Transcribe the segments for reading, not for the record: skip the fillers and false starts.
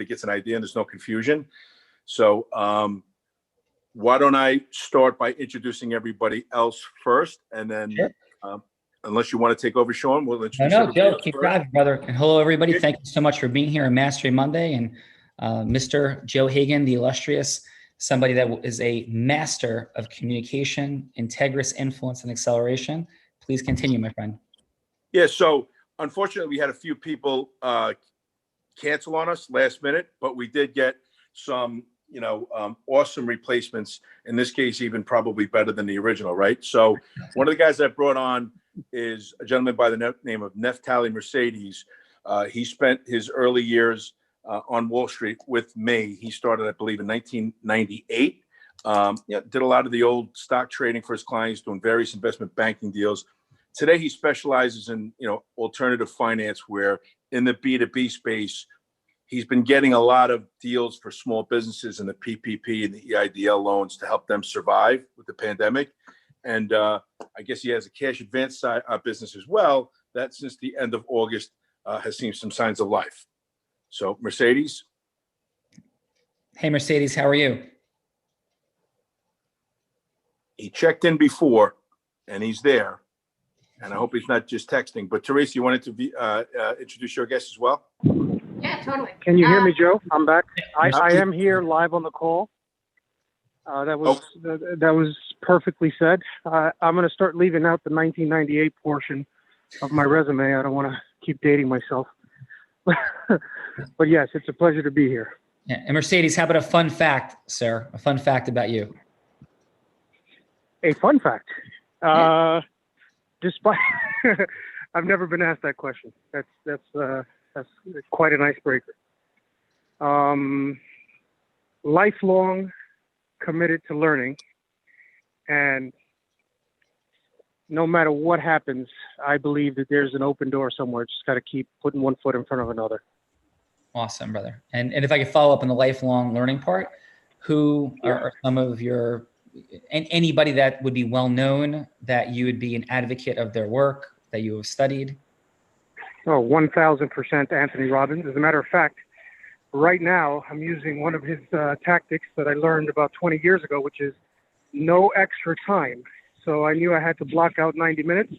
gets an idea and there's no confusion. So why don't I start by introducing everybody else first, and then sure. Unless you want to take over, Sean, we'll introduce No, Joe, keep first. driving, brother. And hello, everybody. Thank you so much for being here on Mastery Monday. And Mr. Joe Hagan, the illustrious, somebody that is a master of communication, integrous influence, and acceleration. Please continue, my friend. Yeah, so unfortunately, we had a few people cancel on us last minute, but we did get some, awesome replacements. In this case, even probably better than the original, right? So one of the guys that I brought on is a gentleman by the name of Neftali Mercedes. He spent his early years on Wall Street with me. He started, I believe, in 1998. Did a lot of the old stock trading for his clients, doing various investment banking deals. Today, he specializes in, alternative finance, where in the B2B space, he's been getting a lot of deals for small businesses and the PPP and the EIDL loans to help them survive with the pandemic. And I guess he has a cash advance side business as well that since the end of August has seen some signs of life. So Mercedes. Hey, Mercedes, how are you? He checked in before and he's there. And I hope he's not just texting. But Teresa, you wanted to introduce your guest as well? Yeah, totally. Can you hear me, Joe? I'm back. I am here live on the call. That was perfectly said. I'm going to start leaving out the 1998 portion of my resume. I don't want to keep dating myself. But yes, it's a pleasure to be here. Yeah. And Mercedes, how about a fun fact, sir? A fun fact about you. A fun fact. Despite, I've never been asked that question. That's quite an icebreaker. Lifelong committed to learning, and no matter what happens, I believe that there's an open door somewhere. Just got to keep putting one foot in front of another. Awesome, brother. And if I could follow up on the lifelong learning part, who are some of your, and anybody that would be well known that you would be an advocate of their work that you have studied? Oh, 1000% Anthony Robbins. As a matter of fact, right now I'm using one of his tactics that I learned about 20 years ago, which is no extra time. So I knew I had to block out 90 minutes.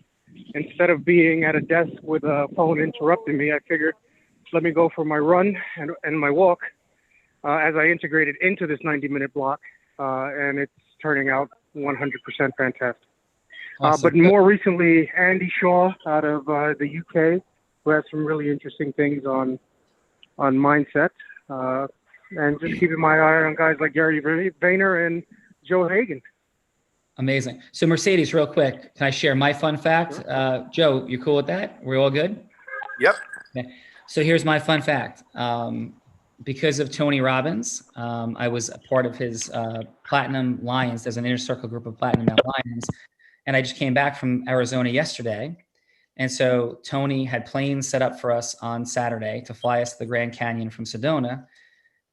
Instead of being at a desk with a phone interrupting me, I figured, let me go for my run and my walk as I integrated into this 90-minute block. And it's turning out 100% fantastic. Awesome. But more recently, Andy Shaw out of the UK, who has some really interesting things on mindset. And just keeping my eye on guys like Gary Vayner and Joe Hagan. Amazing. So Mercedes, real quick, can I share my fun fact? Sure. Joe, you cool with that? We're all good? Yep. Okay. So here's my fun fact. Because of Tony Robbins, I was a part of his Platinum Lions. There's an inner circle group of Platinum Lions. And I just came back from Arizona yesterday. And so Tony had planes set up for us on Saturday to fly us to the Grand Canyon from Sedona.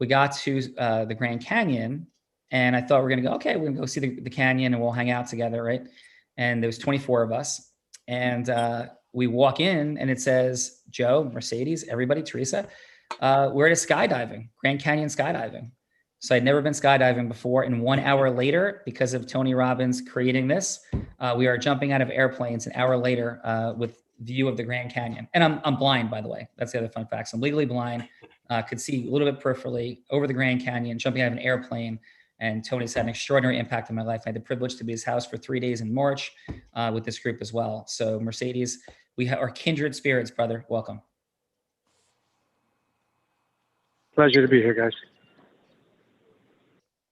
We got to the Grand Canyon, and I thought we're going to go, okay, we're going to go see the canyon and we'll hang out together, right? And there was 24 of us. And we walk in and it says, Joe, Mercedes, everybody, Teresa, we're at a skydiving, Grand Canyon skydiving. So I'd never been skydiving before. And 1 hour later, because of Tony Robbins creating this, we are jumping out of airplanes an hour later with view of the Grand Canyon. And I'm blind, by the way. That's the other fun fact. I'm legally blind, could see a little bit peripherally over the Grand Canyon, jumping out of an airplane. And Tony's had an extraordinary impact on my life. I had the privilege to be at his house for 3 days in March with this group as well. So Mercedes, we are kindred spirits, brother. Welcome. Pleasure to be here, guys.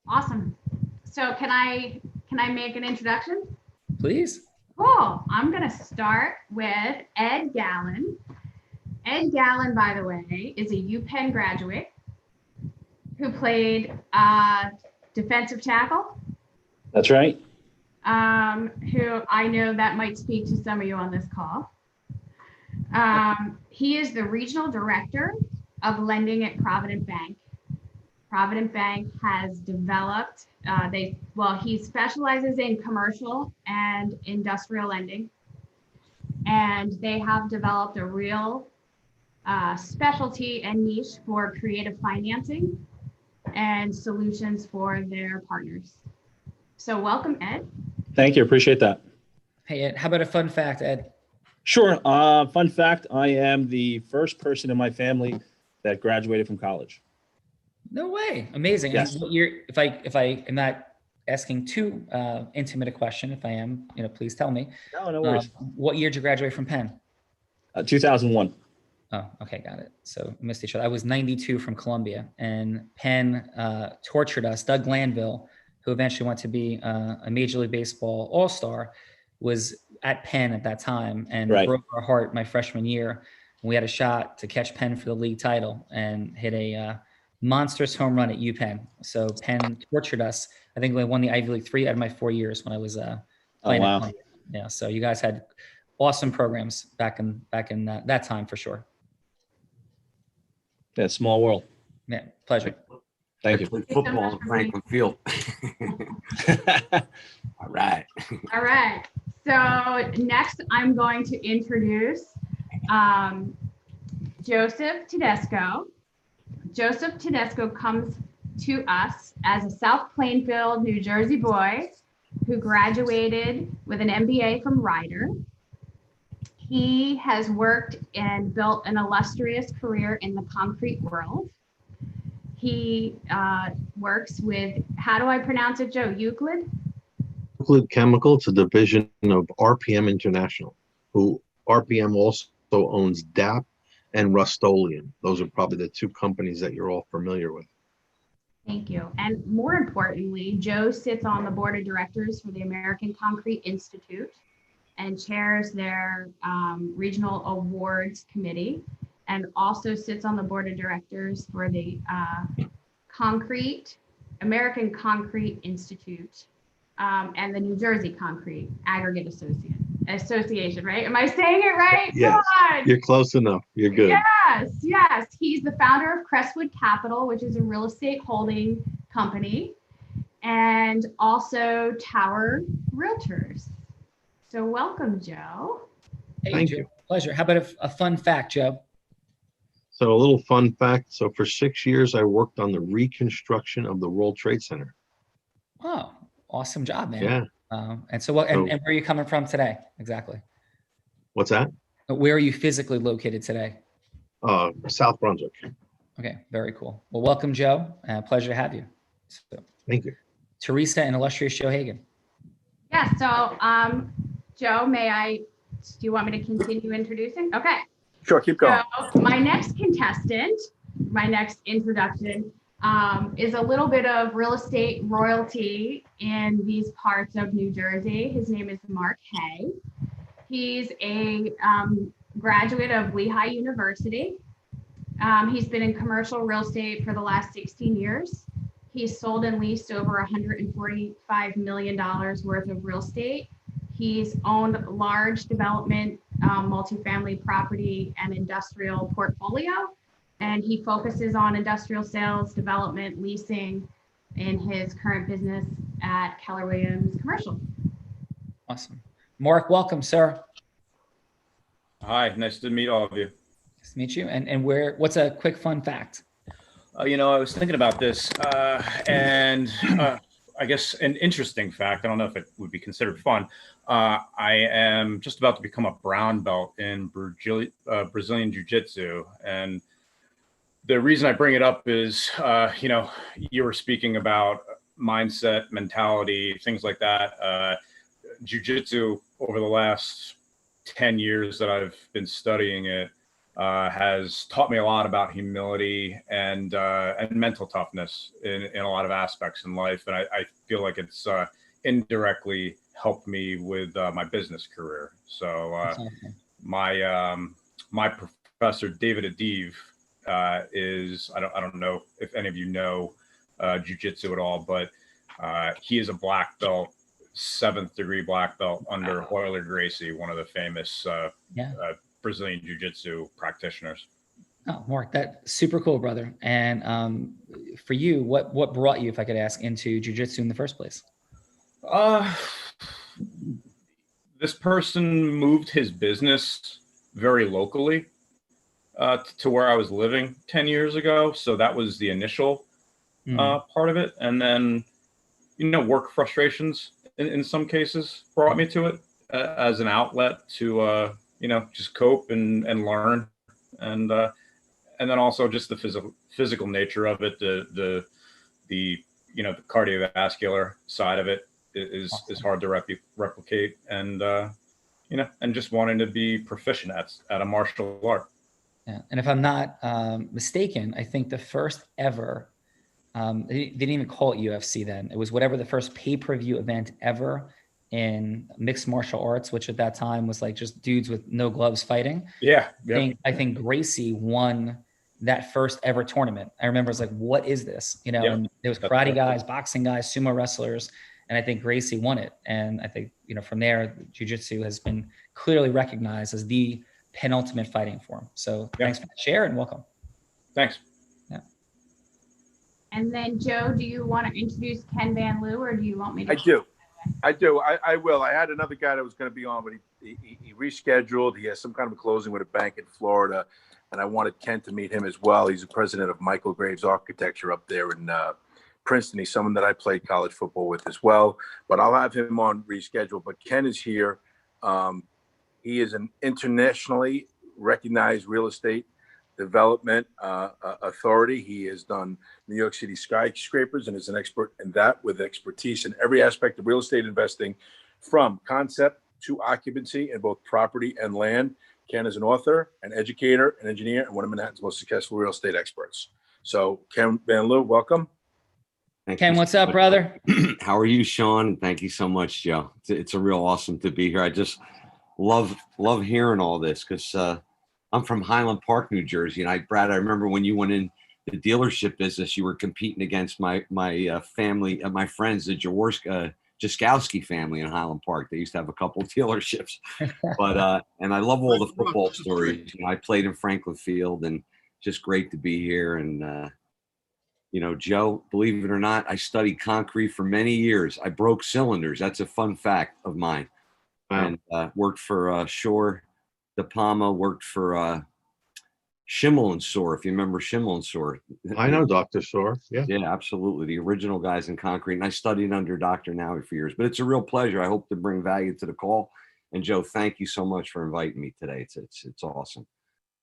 Awesome. So can I make an introduction? Please. Cool. I'm going to start with Ed Gallen. Ed Gallen, by the way, is a UPenn graduate who played defensive tackle. That's right. Who I know that might speak to some of you on this call. He is the regional director of lending at Provident Bank. Provident Bank has developed, he specializes in commercial and industrial lending. And they have developed a real specialty and niche for creative financing and solutions for their partners. So welcome, Ed. Thank you. Appreciate that. Hey, Ed, how about a fun fact, Ed? Sure. Fun fact, I am the first person in my family that graduated from college. No way. Amazing. Yes. And what year, if I am not asking too intimate a question, if I am, please tell me. No worries. What year did you graduate from Penn? 2001. Oh, okay, got it. So we missed each other. I was 92 from Columbia, and Penn tortured us. Doug Glanville, who eventually went to be a Major League Baseball All-Star, was at Penn at that time and Right. broke our heart my freshman year. We had a shot to catch Penn for the league title and hit a monstrous home run at UPenn. So Penn tortured us. I think we won the Ivy League 3 out of my 4 years when I was playing at wow. Columbia. Yeah, so you guys had awesome programs back in that time for sure. Yeah, small world. Yeah, pleasure. Thank you. Played football at Franklin Field. All right. All right. So next, I'm going to introduce Joseph Tedesco. Joseph Tedesco comes to us as a South Plainfield, New Jersey boy who graduated with an MBA from Rider. He has worked and built an illustrious career in the concrete world. He works with, how do I pronounce it, Joe? Euclid? Euclid Chemical. It's a division of RPM International, who RPM also owns DAP and Rust-Oleum. Those are probably the two companies that you're all familiar with. Thank you. And more importantly, Joe sits on the board of directors for the American Concrete Institute and chairs their regional awards committee, and also sits on the board of directors for the American Concrete Institute and the New Jersey Concrete Aggregate Association, right? Am I saying it right? Yes. Come on. You're close enough. You're good. Yes. He's the founder of Crestwood Capital, which is a real estate holding company, and also Tower Realtors. So welcome, Joe. Hey, Thank Joe. you. Pleasure. How about a fun fact, Joe? So a little fun fact. So for 6 years, I worked on the reconstruction of the World Trade Center. Oh, awesome job, man. Yeah. And so what? And So- where are you coming from today? Exactly. What's that? Where are you physically located today? South Brunswick. Okay, very cool. Well, welcome, Joe. Pleasure to have you. So, Thank you. Teresa and illustrious Joe Hagan. Yeah, so Joe, do you want me to continue introducing? Okay. Sure, keep going. So my next contestant, my next introduction is a little bit of real estate royalty in these parts of New Jersey. His name is Mark Hay. He's a graduate of Lehigh University. He's been in commercial real estate for the last 16 years. He's sold and leased over $145 million worth of real estate. He's owned large development, multifamily property and industrial portfolio. And he focuses on industrial sales, development, leasing in his current business at Keller Williams Commercial. Awesome. Mark, welcome, sir. Hi, nice to meet all of you. Nice to meet you. And what's a quick fun fact? I was thinking about this, and I guess an interesting fact. I don't know if it would be considered fun. I am just about to become a brown belt in Brazilian Jiu-Jitsu, and the reason I bring it up is, you were speaking about mindset, mentality, things like that. Jiu-Jitsu over the last 10 years that I've been studying it has taught me a lot about humility and mental toughness in a lot of aspects in life. And I feel like it's indirectly helped me with my business career. So my professor, David Adiv, is, I don't know if any of you know Jiu-Jitsu at all, but he is a black belt, 7th degree black belt under Royler Gracie, one of the famous Brazilian Jiu-Jitsu practitioners. Oh, Mark, that's super cool, brother. And for you, what brought you, if I could ask, into Jiu-Jitsu in the first place? This person moved his business very locally, to where I was living 10 years ago. So that was the initial part of it. And then, work frustrations in some cases brought me to it as an outlet to, just cope and learn. And then also just the physical nature of it, the the cardiovascular side of it is hard to replicate, and and just wanting to be proficient at a martial art. Yeah, and if I'm not mistaken, I think the first ever, they didn't even call it UFC then. It was whatever the first pay-per-view event ever in mixed martial arts, which at that time was like just dudes with no gloves fighting. Yeah. I think Gracie won that first ever tournament. I remember it's like, what is this? And there was karate guys, boxing guys, sumo wrestlers. And I think Gracie won it. And I think, from there, jiu-jitsu has been clearly recognized as the penultimate fighting form. So thanks for the share and welcome. Thanks. Yeah. And then Joe, do you want to introduce Ken Van Loo, or do you want me to? I do. I will. I had another guy that was going to be on, but he rescheduled. He has some kind of a closing with a bank in Florida, and I wanted Ken to meet him as well. He's the president of Michael Graves Architecture up there in Princeton. He's someone that I played college football with as well, but I'll have him on reschedule. But Ken is here. He is an internationally recognized real estate development authority. He has done New York City skyscrapers and is an expert in that, with expertise in every aspect of real estate investing, from concept to occupancy in both property and land. Ken is an author, an educator, an engineer, and one of Manhattan's most successful real estate experts. So Ken Van Loo, welcome. Ken, what's up, brother? How are you, Sean? Thank you so much, Joe. It's a real awesome to be here. I just love hearing all this, because I'm from Highland Park, New Jersey, and Brad, I remember when you went in the dealership business, you were competing against my family, my friends, the Jaskowski family in Highland Park. They used to have a couple of dealerships, but and I love all the football stories. I played in Franklin Field, and just great to be here. And Joe, believe it or not, I studied concrete for many years. I broke cylinders. That's a fun fact of mine. Wow. And worked for Shore De Palma, worked for Schimmel and Soar, if you remember Schimmel and Soar. I know Dr. Soar. Yeah. Yeah, absolutely. The original guys in concrete. And I studied under Dr. Nowie for years. But it's a real pleasure. I hope to bring value to the call. And Joe, thank you so much for inviting me today. It's awesome.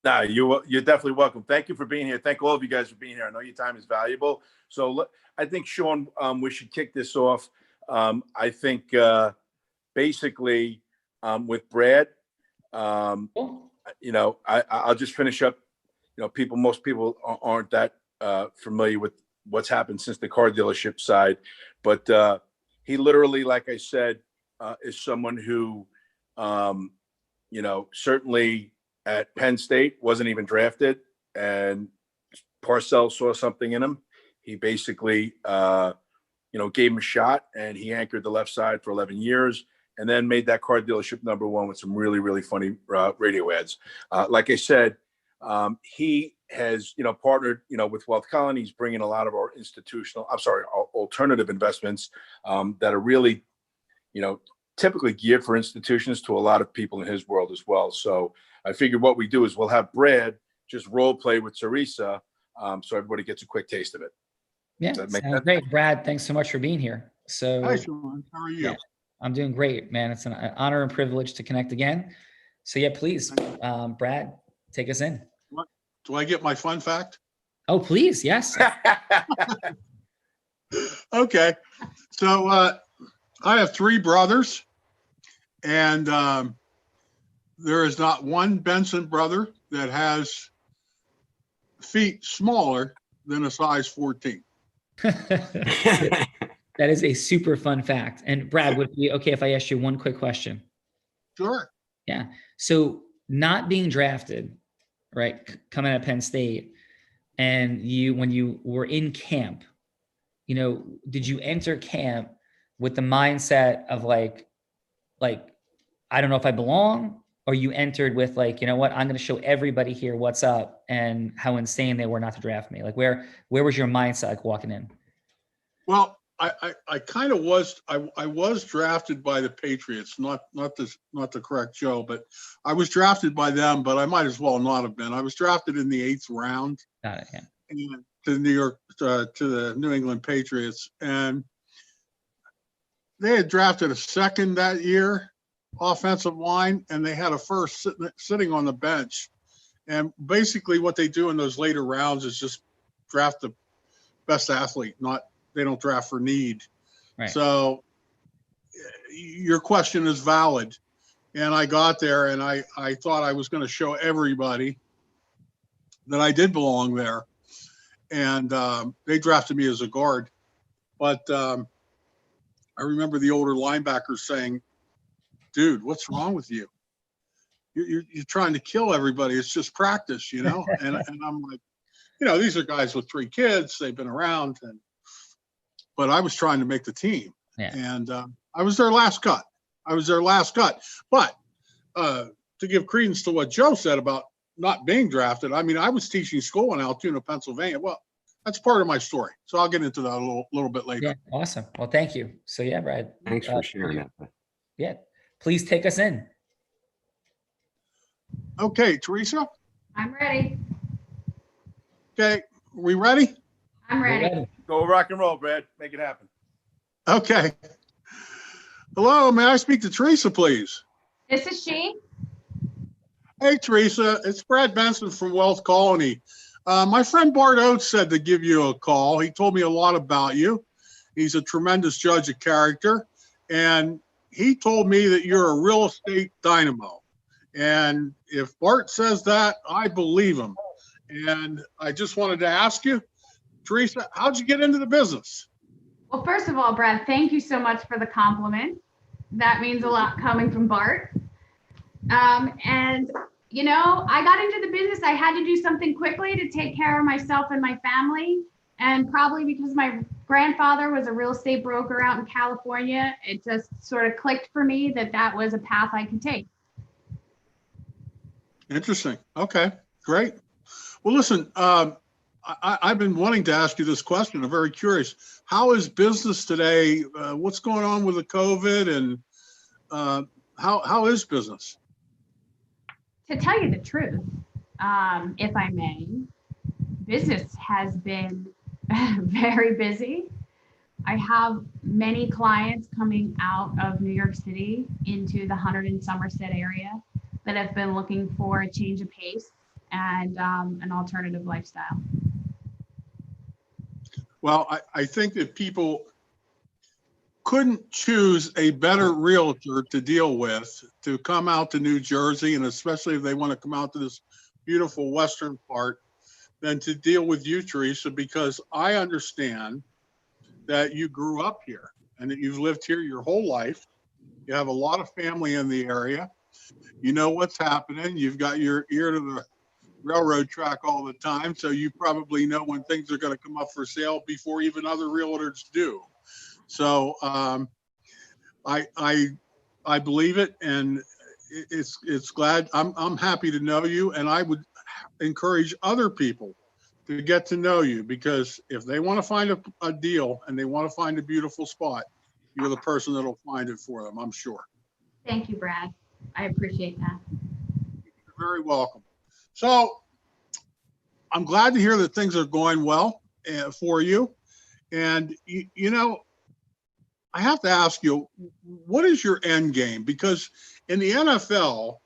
No, you're definitely welcome. Thank you for being here. Thank all of you guys for being here. I know your time is valuable. So I think, Sean, we should kick this off. I think basically with Brad, I'll just finish up. Most people aren't that familiar with what's happened since the car dealership side, but he literally, like I said, is someone who, certainly at Penn State wasn't even drafted, and Parcells saw something in him. He basically, gave him a shot, and he anchored the left side for 11 years. And then made that car dealership #1 with some really, really funny radio ads. Like I said, he has, partnered, with Wealth Colony. He's bringing a lot of our alternative investments that are really, typically geared for institutions to a lot of people in his world as well. So I figured what we do is we'll have Brad just role play with Teresa, so everybody gets a quick taste of it. Yeah, sounds great. Brad, thanks so much for being here. So, hi, Sean. How are you? Yeah. I'm doing great, man. It's an honor and privilege to connect again. So yeah, please, Brad, take us in. Do I get my fun fact? Oh, please. Yes. Okay. So I have 3 brothers, and there is not one Benson brother that has feet smaller than a size 14. That is a super fun fact. And Brad, would it be okay if I asked you one quick question? Sure. Yeah. So not being drafted, right, coming out of Penn State, and when you were in camp, did you enter camp with the mindset of like, I don't know if I belong, or you entered with like, I'm going to show everybody here what's up and how insane they were not to draft me? Like where was your mindset like walking in? Well, I kind of was, I was drafted by the Patriots, not the correct Joe, but I was drafted by them, but I might as well not have been. I was drafted in the 8th round. Got it. Yeah. And to the New England Patriots, and they had drafted a second that year, offensive line, and they had a first sitting on the bench. And basically what they do in those later rounds is just draft the best athlete, they don't draft for need. Right. So your question is valid. And I got there and I thought I was going to show everybody that I did belong there. And they drafted me as a guard. But I remember the older linebackers saying, dude, what's wrong with you? You're trying to kill everybody. It's just practice, you know? And I'm like, you know, these are guys with 3 kids. They've been around. But I was trying to make the team. Yeah. And I was their last cut. But to give credence to what Joe said about not being drafted, I mean, I was teaching school in Altoona, Pennsylvania. Well, that's part of my story. So I'll get into that a little bit later. Yeah. Awesome. Well, thank you. So yeah, Brad. Thanks for sharing that. Yeah. Please take us in. Okay, Teresa. I'm ready. Okay, are we ready? I'm ready. Go rock and roll, Brad. Make it happen. Okay. Hello, may I speak to Teresa, please? This is she. Hey, Teresa, it's Brad Benson from Wealth Colony. My friend Bart Oates said to give you a call. He told me a lot about you. He's a tremendous judge of character. And he told me that you're a real estate dynamo. And if Bart says that, I believe him. And I just wanted to ask you, Teresa, how'd you get into the business? Well, first of all, Brad, thank you so much for the compliment. That means a lot coming from Bart. And, you know, I got into the business. I had to do something quickly to take care of myself and my family. And probably because my grandfather was a real estate broker out in California, it just sort of clicked for me that that was a path I could take. Interesting. Okay, great. Well, listen, I've been wanting to ask you this question. I'm very curious. How is business today? What's going on with the COVID, and how is business? To tell you the truth, if I may, business has been very busy. I have many clients coming out of New York City into the Hunterdon and Somerset area that have been looking for a change of pace and an alternative lifestyle. Well, I think that people couldn't choose a better realtor to deal with to come out to New Jersey, and especially if they want to come out to this beautiful western part, than to deal with you, Teresa, because I understand that you grew up here and that you've lived here your whole life. You have a lot of family in the area. You know what's happening. You've got your ear to the railroad track all the time, so you probably know when things are going to come up for sale before even other realtors do. So I believe it, and it's glad. I'm happy to know you, and I would encourage other people to get to know you, because if they want to find a deal and they want to find a beautiful spot, you're the person that'll find it for them, I'm sure. Thank you, Brad. I appreciate that. You're very welcome. So I'm glad to hear that things are going well for you. And, you know, I have to ask you, what is your end game? Because in the NFL,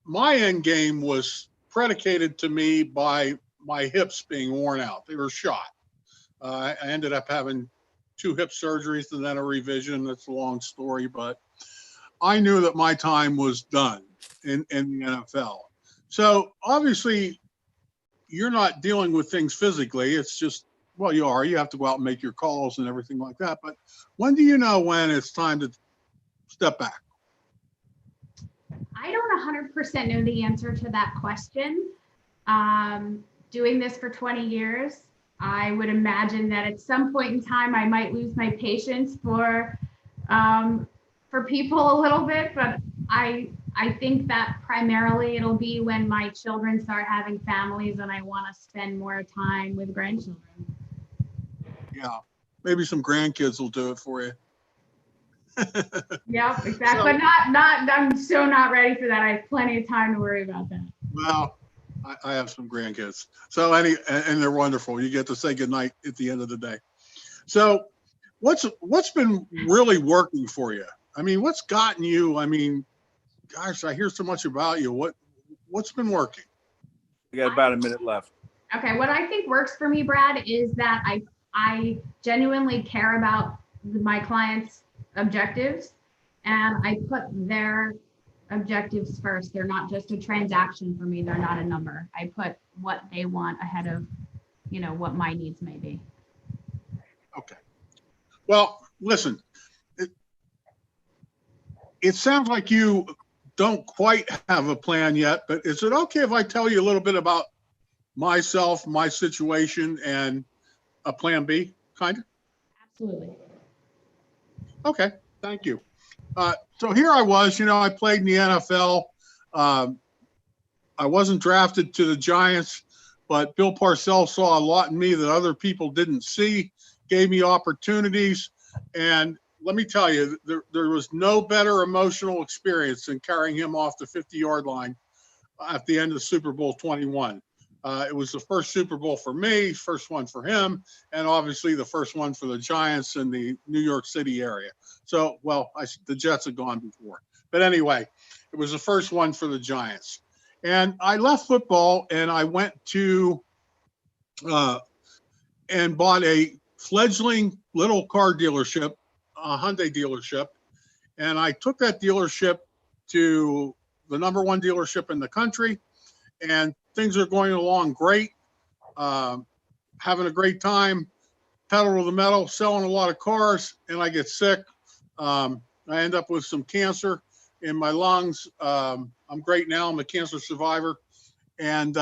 my end game was predicated to me by my hips being worn out. They were shot. I ended up having 2 hip surgeries and then a revision. That's a long story, but I knew that my time was done in the NFL. So obviously you're not dealing with things physically. It's just, well, you are. You have to go out and make your calls and everything like that. But when do you know when it's time to step back? I don't 100% know the answer to that question. Doing this for 20 years, I would imagine that at some point in time, I might lose my patience for people a little bit, but I think that primarily it'll be when my children start having families and I want to spend more time with grandchildren. Yeah, maybe some grandkids will do it for you. Yep, exactly. So- But not. I'm so not ready for that. I have plenty of time to worry about that. Well, I have some grandkids. So and they're wonderful. You get to say goodnight at the end of the day. So what's been really working for you? I mean, what's gotten you? I mean, gosh, I hear so much about you. What's been working? We got about a minute left. Okay, what I think works for me, Brad, is that I genuinely care about my clients' objectives, and I put their objectives first. They're not just a transaction for me. They're not a number. I put what they want ahead of, what my needs may be. Okay. Well, listen, it sounds like you don't quite have a plan yet, but is it okay if I tell you a little bit about myself, my situation, and a plan B, kind of? Absolutely. Okay, thank you. So here I was, I played in the NFL. I wasn't drafted to the Giants, but Bill Parcells saw a lot in me that other people didn't see, gave me opportunities. And let me tell you, there was no better emotional experience than carrying him off the 50-yard line at the end of Super Bowl 21. It was the first Super Bowl for me, first one for him, and obviously the first one for the Giants in the New York City area. So, well, the Jets had gone before. But anyway, it was the first one for the Giants. And I left football and I went to and bought a fledgling little car dealership, a Hyundai dealership. And I took that dealership to the #1 dealership in the country. And things are going along great, having a great time, pedal to the metal, selling a lot of cars, and I get sick. I end up with some cancer in my lungs. I'm great now. I'm a cancer survivor. And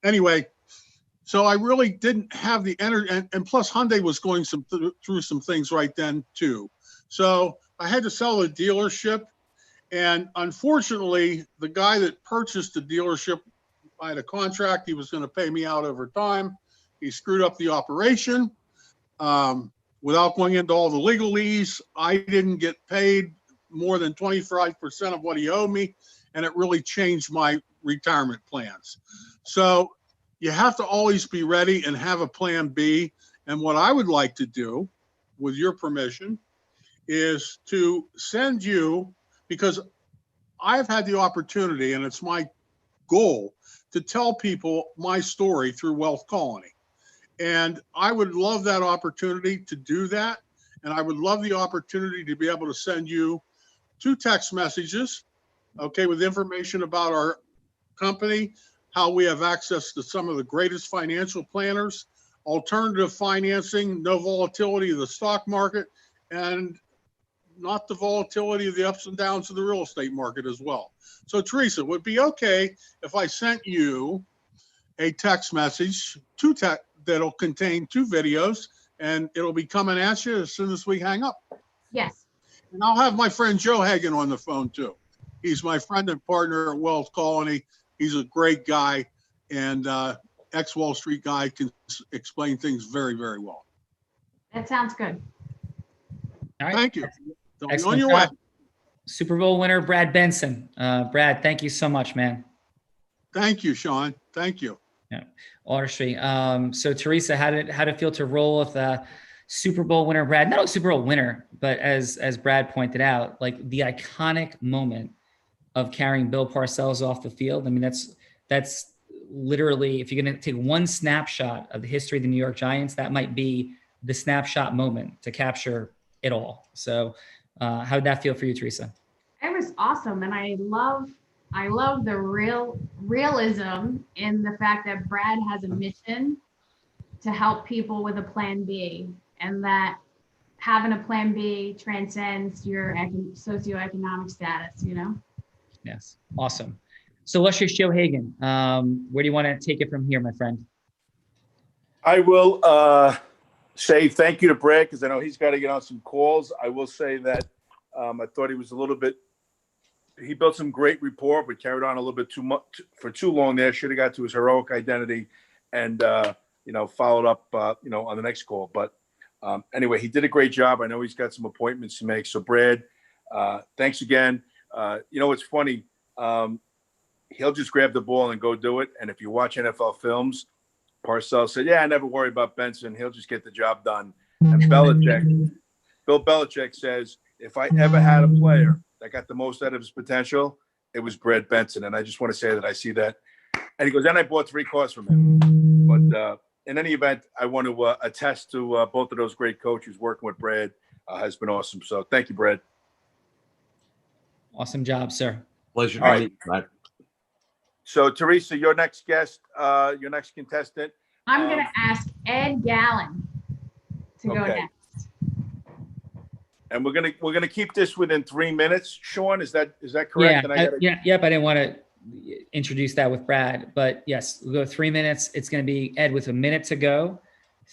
anyway, so I really didn't have the energy. And plus, Hyundai was going through some things right then, too. So I had to sell the dealership. And unfortunately, the guy that purchased the dealership, I had a contract. He was going to pay me out over time. He screwed up the operation. Without going into all the legalese, I didn't get paid more than 25% of what he owed me, and it really changed my retirement plans. So you have to always be ready and have a plan B. And what I would like to do, with your permission, is to send you, because I've had the opportunity, and it's my goal, to tell people my story through Wealth Colony. And I would love that opportunity to do that. And I would love the opportunity to be able to send you 2 text messages, okay, with information about our company, how we have access to some of the greatest financial planners, alternative financing, no volatility of the stock market, and not the volatility of the ups and downs of the real estate market as well. So Teresa, would it be okay if I sent you a text message, that'll contain 2 videos, and it'll be coming at you as soon as we hang up? Yes. And I'll have my friend Joe Hagan on the phone too. He's my friend and partner at Wealth Colony. He's a great guy, and ex-Wall Street guy, can explain things very, very well. That sounds good. All right. Thank you. So be on Excellent your way. job. Super Bowl winner, Brad Benson. Brad, thank you so much, man. Thank you, Sean. Thank you. Yeah, artistry. So Teresa, how did it feel to roll with a Super Bowl winner, Brad? Not a Super Bowl winner, but as Brad pointed out, like the iconic moment of carrying Bill Parcells off the field. I mean, that's literally, if you're going to take one snapshot of the history of the New York Giants, that might be the snapshot moment to capture it all. So how did that feel for you, Teresa? It was awesome. And I love the realism in the fact that Brad has a mission to help people with a plan B, and that having a plan B transcends your socioeconomic status, Yes. Awesome. So illustrious Joe Hagan, where do you want to take it from here, my friend? I will say thank you to Brad, because I know he's got to get on some calls. I will say that I thought he was a little bit, he built some great rapport, but carried on a little bit too much for too long there. Should have got to his heroic identity. And followed up, on the next call. But anyway, he did a great job. I know he's got some appointments to make. So Brad, thanks again. It's funny. He'll just grab the ball and go do it. And if you watch NFL films, Parcells said, "Yeah, I never worry about Benson. He'll just get the job done." And Bill Belichick says, "If I ever had a player that got the most out of his potential, it was Brad Benson." And I just want to say that I see that. And he goes, "And I bought 3 cars from him." But in any event, I want to attest to both of those great coaches. Working with Brad has been awesome. So thank you, Brad. Awesome job, sir. Pleasure. All right. Brad. So Teresa, your next guest, your next contestant. I'm going to ask Ed Gallen to go Okay. next. And we're gonna keep this within 3 minutes. Sean, is that correct? Yep. I didn't want to introduce that with Brad, but yes, we'll go 3 minutes. It's going to be Ed with a minute to go,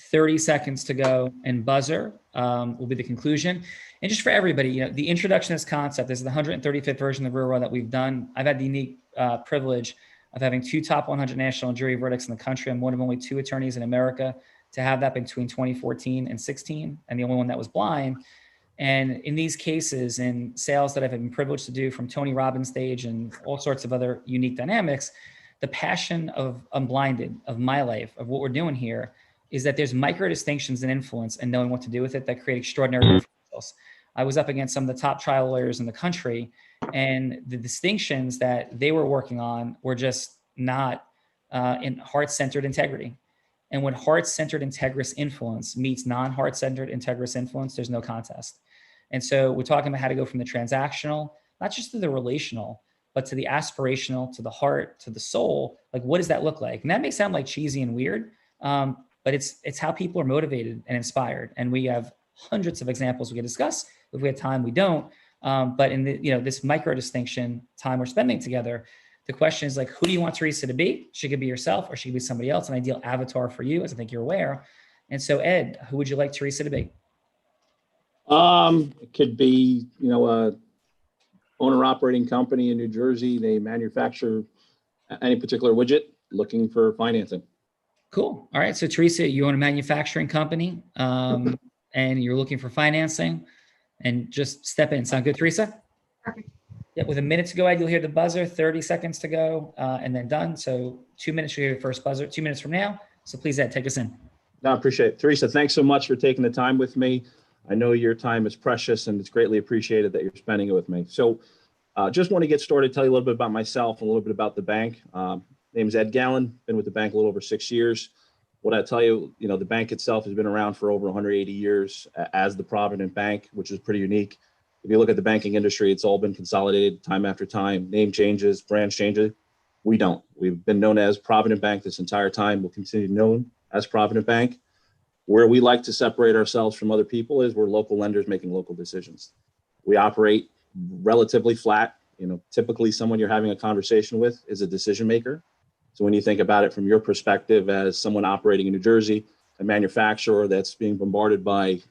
30 seconds to go, and buzzer will be the conclusion. And just for everybody, the introduction to this concept, this is the 135th version of the real world that we've done. I've had the unique privilege of having 2 top 100 national jury verdicts in the country. I'm one of only 2 attorneys in America to have that between 2014 and 16, and the only one that was blind. And in these cases, in sales that I've been privileged to do, from Tony Robbins stage and all sorts of other unique dynamics, the passion of Unblinded, of my life, of what we're doing here, is that there's micro distinctions and influence and knowing what to do with it that create extraordinary differentials. I was up against some of the top trial lawyers in the country, and the distinctions that they were working on were just not in heart-centered integrity. And when heart-centered integrous influence meets non-heart-centered integrous influence, there's no contest. And so we're talking about how to go from the transactional, not just to the relational, but to the aspirational, to the heart, to the soul. Like, what does that look like? And that may sound like cheesy and weird, but it's how people are motivated and inspired. And we have hundreds of examples we can discuss. If we have time, we don't. But in this micro distinction time we're spending together, the question is, like, who do you want Teresa to be? She could be yourself, or she could be somebody else, an ideal avatar for you, as I think you're aware. And so, Ed, who would you like Teresa to be? It could be, a owner operating company in New Jersey. They manufacture any particular widget, looking for financing. Cool. All right. So Teresa, you own a manufacturing company, and you're looking for financing, and just step in. Sound good, Teresa? Perfect. Yeah. With a minute to go, Ed, you'll hear the buzzer, 30 seconds to go, and then done. So 2 minutes, you'll hear your first buzzer, 2 minutes from now. So please, Ed, take us in. No, I appreciate it. Teresa, thanks so much for taking the time with me. I know your time is precious, and it's greatly appreciated that you're spending it with me. So just want to get started, tell you a little bit about myself, and a little bit about the bank. Name is Ed Gallen, been with the bank a little over 6 years. What I tell you, the bank itself has been around for over 180 years as the Provident Bank, which is pretty unique. If you look at the banking industry, it's all been consolidated time after time. Name changes, branch changes. We don't. We've been known as Provident Bank this entire time. We'll continue to be known as Provident Bank. Where we like to separate ourselves from other people is we're local lenders making local decisions. We operate relatively flat. Typically someone you're having a conversation with is a decision maker. So when you think about it from your perspective as someone operating in New Jersey, a manufacturer that's being bombarded by,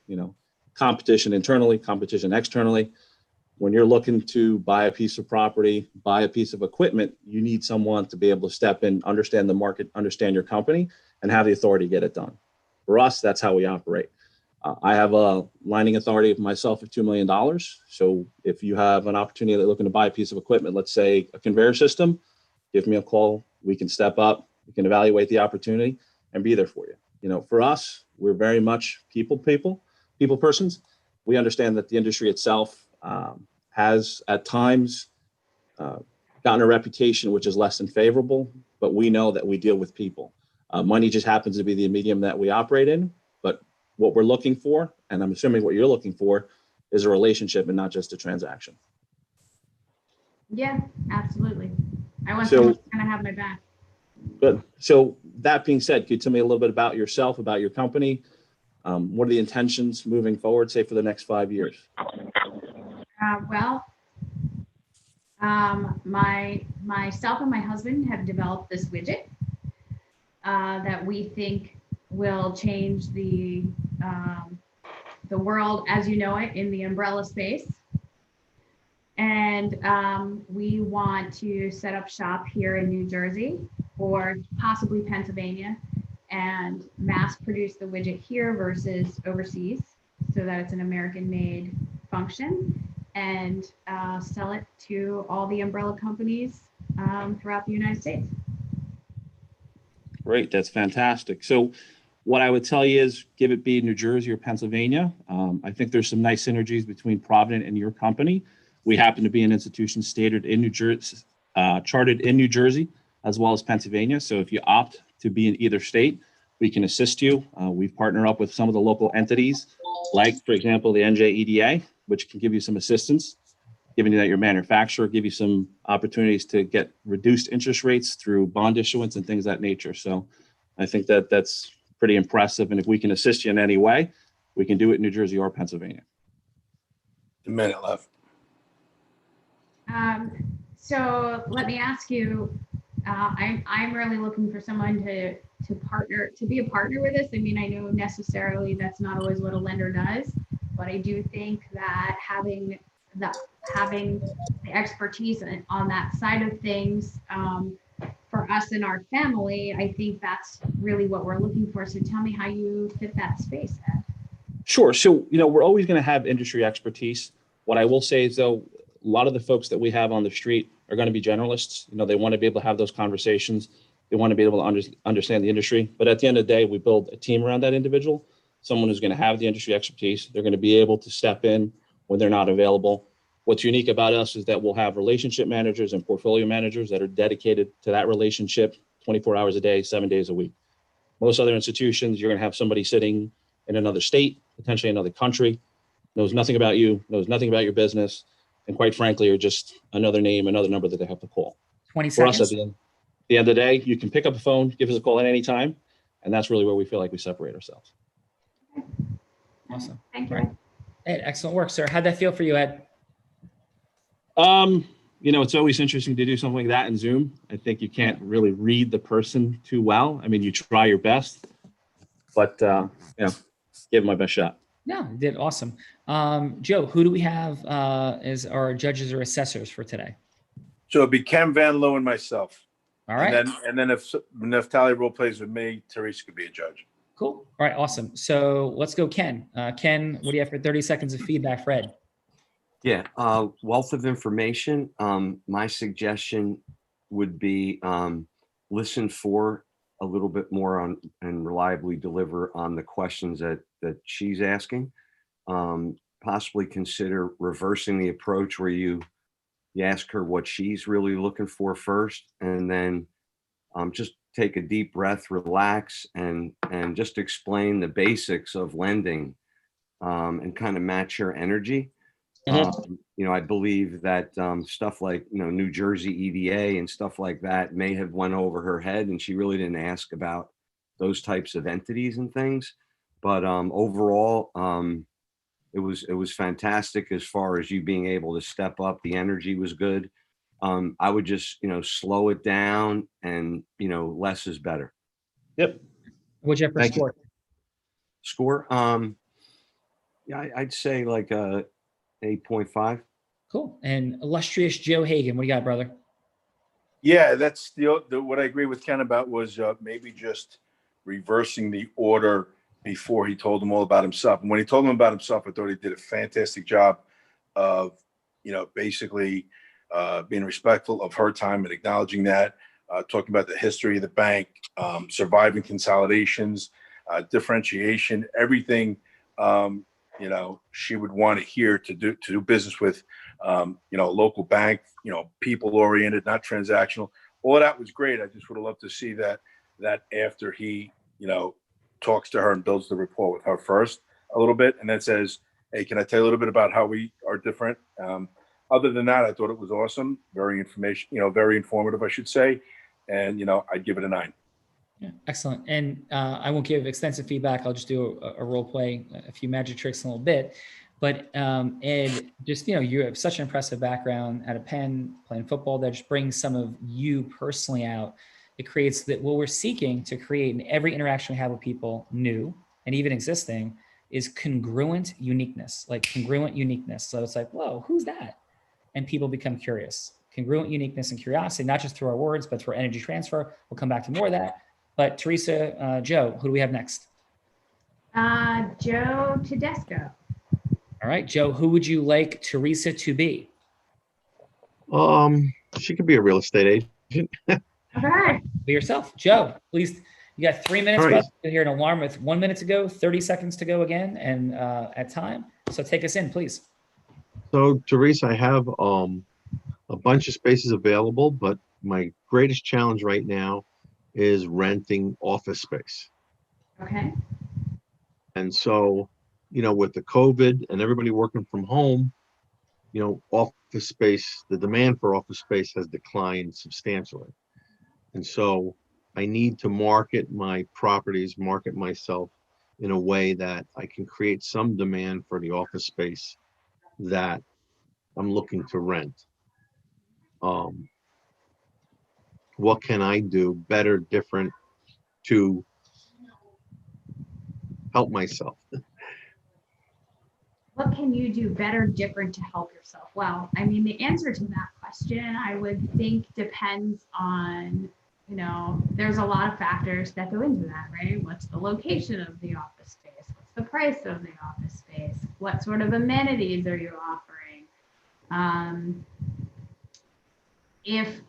competition internally, competition externally, when you're looking to buy a piece of property, buy a piece of equipment, you need someone to be able to step in, understand the market, understand your company, and have the authority to get it done. For us, that's how we operate. I have a lining authority of myself of $2 million. So if you have an opportunity looking to buy a piece of equipment, let's say a conveyor system, give me a call. We can step up. We can evaluate the opportunity and be there for you. For us, we're very much people persons. We understand that the industry itself has at times gotten a reputation which is less than favorable, but we know that we deal with people. Money just happens to be the medium that we operate in, but what we're looking for, and I'm assuming what you're looking for, is a relationship and not just a transaction. Yeah, absolutely. I want So- someone who's going to have my back. Good. So that being said, could you tell me a little bit about yourself, about your company? What are the intentions moving forward, say for the next 5 years? Myself and my husband have developed this widget that we think will change the world as you know it in the umbrella space. And we want to set up shop here in New Jersey or possibly Pennsylvania and mass produce the widget here versus overseas so that it's an American-made function, and sell it to all the umbrella companies throughout the United States. Great, that's fantastic. So what I would tell you is give it be New Jersey or Pennsylvania. I think there's some nice synergies between Provident and your company. We happen to be an institution stated in New Jersey, chartered in New Jersey, as well as Pennsylvania. So if you opt to be in either state, we can assist you. We've partnered up with some of the local entities, like, for example, the NJEDA, which can give you some assistance, given that your manufacturer, give you some opportunities to get reduced interest rates through bond issuance and things of that nature. So I think that that's pretty impressive. And if we can assist you in any way, we can do it in New Jersey or Pennsylvania. A minute left. So let me ask you, I'm really looking for someone to be a partner with us. I mean, I know necessarily that's not always what a lender does, but I do think that having the expertise on that side of things for us and our family, I think that's really what we're looking for. So tell me how you fit that space, Ed. Sure. So, we're always going to have industry expertise. What I will say is, though, a lot of the folks that we have on the street are going to be generalists. They want to be able to have those conversations. They want to be able to understand the industry. But at the end of the day, we build a team around that individual, someone who's going to have the industry expertise. They're going to be able to step in when they're not available. What's unique about us is that we'll have relationship managers and portfolio managers that are dedicated to that relationship 24 hours a day, 7 days a week. Most other institutions, you're going to have somebody sitting in another state, potentially another country, knows nothing about you, knows nothing about your business, and quite frankly, are just another name, another number that they have to call. 20 For us, seconds. at the end of the day, you can pick up the phone, give us a call at any time, and that's really where we feel like we separate ourselves. Awesome. Thank you. All right. Ed, excellent work, sir. How'd that feel for you, Ed? It's always interesting to do something like that in Zoom. I think you can't really read the person too well. I mean, you try your best, but give it my best shot. No, you did awesome. Joe, who do we have as our judges or assessors for today? So it'd be Ken Van Loo and myself. All right. And then if Tally role plays with me, Teresa could be a judge. Cool. All right. Awesome. So let's go, Ken. Ken, what do you have for 30 seconds of feedback for Ed? Yeah, wealth of information. My suggestion would be listen for a little bit more on and reliably deliver on the questions that she's asking. Possibly consider reversing the approach where you ask her what she's really looking for first, and then just take a deep breath, relax, and just explain the basics of lending and kind of match her energy. I believe that stuff like, New Jersey EDA and stuff like that may have went over her head, and she really didn't ask about those types of entities and things. But overall, it was fantastic as far as you being able to step up. The energy was good. I would just, slow it down, and, less is better. Yep. What'd you have for Thank you. score? Score? Yeah, I'd say like 8.5. Cool. And illustrious Joe Hagan, what do you got, brother? Yeah, that's what I agree with Ken about was maybe just reversing the order before he told them all about himself. And when he told them about himself, I thought he did a fantastic job of, basically being respectful of her time and acknowledging that, talking about the history of the bank, surviving consolidations, differentiation, everything, she would want to hear to do business with, local bank, people oriented, not transactional. All of that was great. I just would have loved to see that after he, talks to her and builds the rapport with her first a little bit, and then says, "Hey, can I tell you a little bit about how we are different?" Other than that, I thought it was awesome. Very informative, I should say. And, I'd give it a 9. Yeah, excellent. And I won't give extensive feedback. I'll just do a role play, a few magic tricks in a little bit. But Ed, just, you have such an impressive background out of Penn, playing football, that just brings some of you personally out. It creates that what we're seeking to create in every interaction we have with people, new and even existing, is congruent uniqueness, So it's like, whoa, who's that? And people become curious. Congruent uniqueness and curiosity, not just through our words, but through our energy transfer. We'll come back to more of that. But Teresa, Joe, who do we have next? Joe Tedesco. All right, Joe, who would you like Teresa to be? She could be a real estate agent. Okay. Be yourself. Joe, please. You got 3 minutes, All right. brother. You hear an alarm with 1 minute to go, 30 seconds to go again, and at time. So take us in, please. So Teresa, I have a bunch of spaces available, but my greatest challenge right now is renting office space. Okay. And so, with the COVID and everybody working from home, office space, the demand for office space has declined substantially. And so I need to market my properties, market myself in a way that I can create some demand for the office space that I'm looking to rent. What can I do better, different to help myself? What can you do better, different to help yourself? Well, I mean, the answer to that question, I would think, depends on, there's a lot of factors that go into that, right? What's the location of the office space? What's the price of the office space? What sort of amenities are you offering? If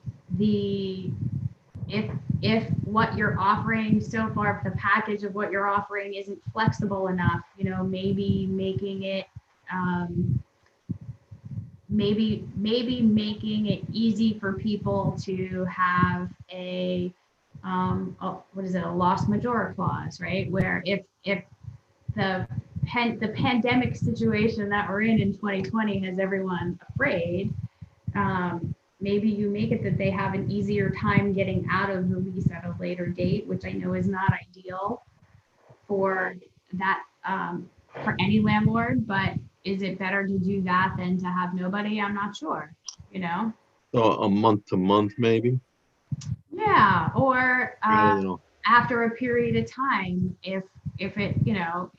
what you're offering so far, if the package of what you're offering isn't flexible enough, maybe making it maybe making it easy for people to have a loss majeure clause, right? Where if the pandemic situation that we're in 2020 has everyone afraid, maybe you make it that they have an easier time getting out of the lease at a later date, which I know is not ideal for that, for any landlord, but is it better to do that than to have nobody? I'm not sure, So a month to month, maybe? Yeah, or Rather than after a period of time, if it,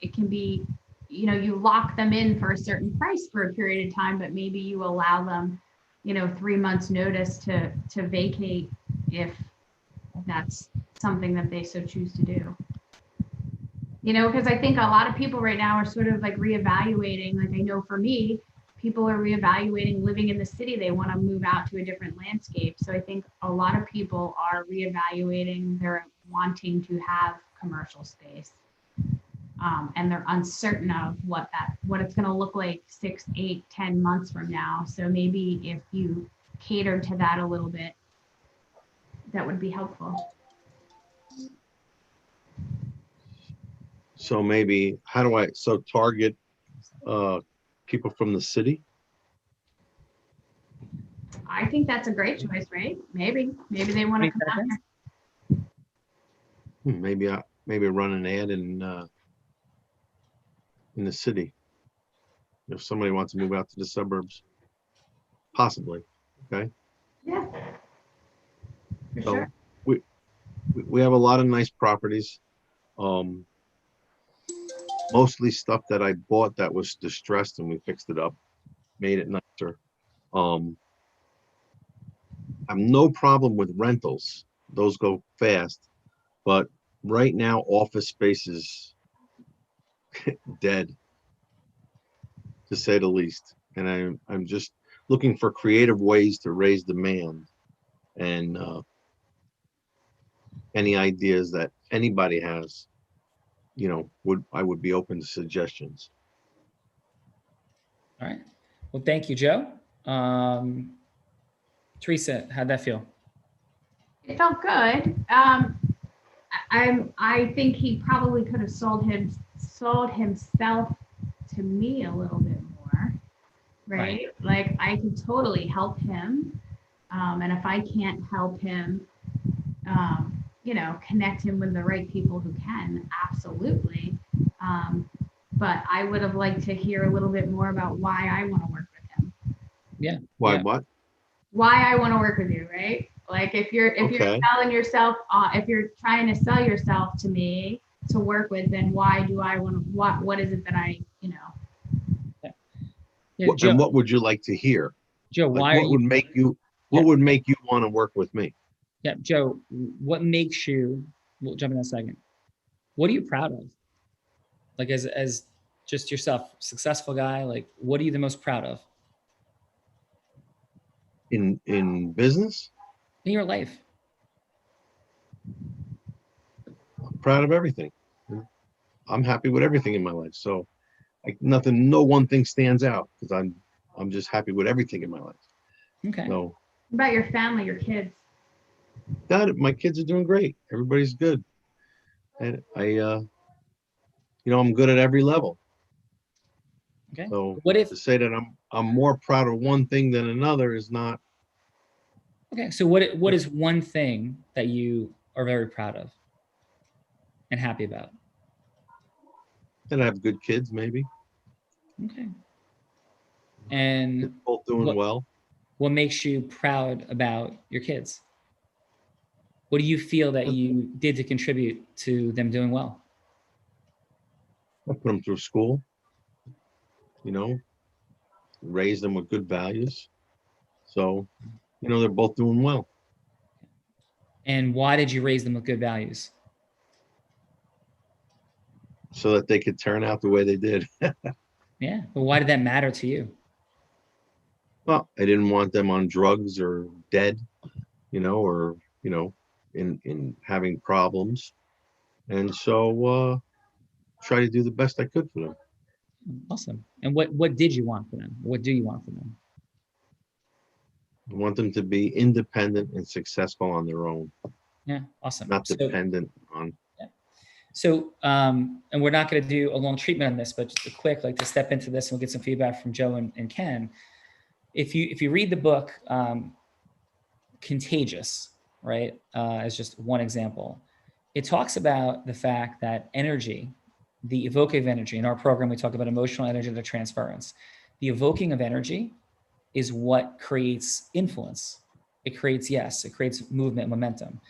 it can be, you lock them in for a certain price for a period of time, but maybe you allow them 3 months notice to vacate if that's something that they so choose to do. Because I think a lot of people right now are sort of like reevaluating, like I know for me, people are reevaluating living in the city. They want to move out to a different landscape. So I think a lot of people are reevaluating their wanting to have commercial space. And they're uncertain of what it's going to look like 6, 8, 10 months from now. So maybe if you cater to that a little bit, that would be helpful. So maybe, target people from the city? I think that's a great choice, right? Maybe they want to come out here. Maybe run an ad in the city. If somebody wants to move out to the suburbs, possibly, okay? Yeah, for So sure. we have a lot of nice properties. Mostly stuff that I bought that was distressed and we fixed it up, made it nicer. I have no problem with rentals. Those go fast. But right now, office space is dead, to say the least. And I'm just looking for creative ways to raise demand. And any ideas that anybody has, I would be open to suggestions. All right. Well, thank you, Joe. Teresa, how'd that feel? It felt good. I think he probably could have sold himself to me a little bit more, right? Like I could totally help him. And if I can't help him, connect him with the right people who can, absolutely. But I would have liked to hear a little bit more about why I want to work with him. Yeah. Why, yeah. what? Why I want to work with you, right? Like if you're selling yourself, if you're trying to sell yourself to me to work with, then why do I want to? What is it that I, Yeah, Joe, And what would you like to hear? Joe, Like, why what are would you? make you? What would make you want to work with me? Yeah, Joe, what makes you we'll jump in a second. What are you proud of? Like as just yourself, successful guy, like what are you the most proud of In business, in your life? I'm proud of everything. I'm happy with everything in my life. So no one thing stands out because I'm just happy with everything in my life. Okay. So What about your family, your kids? my kids are doing great. Everybody's good. And I'm good at every level. Okay. So What if, to say that I'm more proud of one thing than another is not. okay. So what is one thing that you are very proud of and happy about? And I have good kids, maybe. Okay. And They're both doing well. what makes you proud about your kids? What do you feel that you did to contribute to them doing well? I put them through school, raise them with good values. So, they're both doing well. And why did you raise them with good values? So that they could turn out the way they did. Yeah. But why did that matter to you? Well, I didn't want them on drugs or dead, or, in having problems. And so try to do the best I could for them. Awesome. And what did you want for them? What do you want for them? I want them to be independent and successful on their own, Yeah. Awesome. not dependent on. So, and we're not going to do a long treatment on this, but just a quick, like to step into this and we'll get some feedback from Joe and Ken. If you read the book, Contagious, right, as just one example, it talks about the fact that energy, the evocative energy, in our program, we talk about emotional energy, the transference. The evoking of energy is what creates influence. It creates movement, momentum.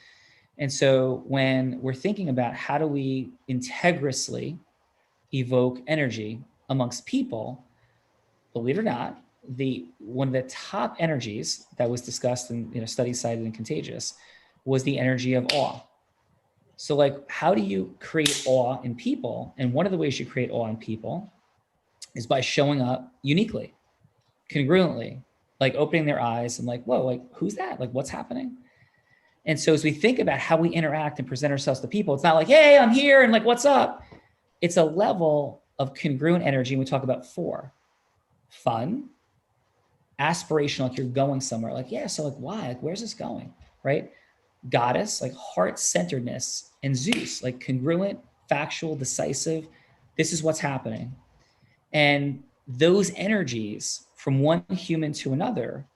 And so when we're thinking about how do we integrally evoke energy amongst people, believe it or not, one of the top energies that was discussed in studies cited in Contagious was the energy of awe. So like, how do you create awe in people? And one of the ways you create awe in people is by showing up uniquely, congruently, like opening their eyes and like, whoa, like who's that? Like what's happening? And so as we think about how we interact and present ourselves to people, it's not like, hey, I'm here and like, what's up? It's a level of congruent energy. And we talk about 4: fun, aspirational, like you're going somewhere. Like, yeah, so like, why? Like, where's this going? Right? Goddess, like heart-centeredness, and Zeus, like congruent, factual, decisive. This is what's happening. And those energies from one human to another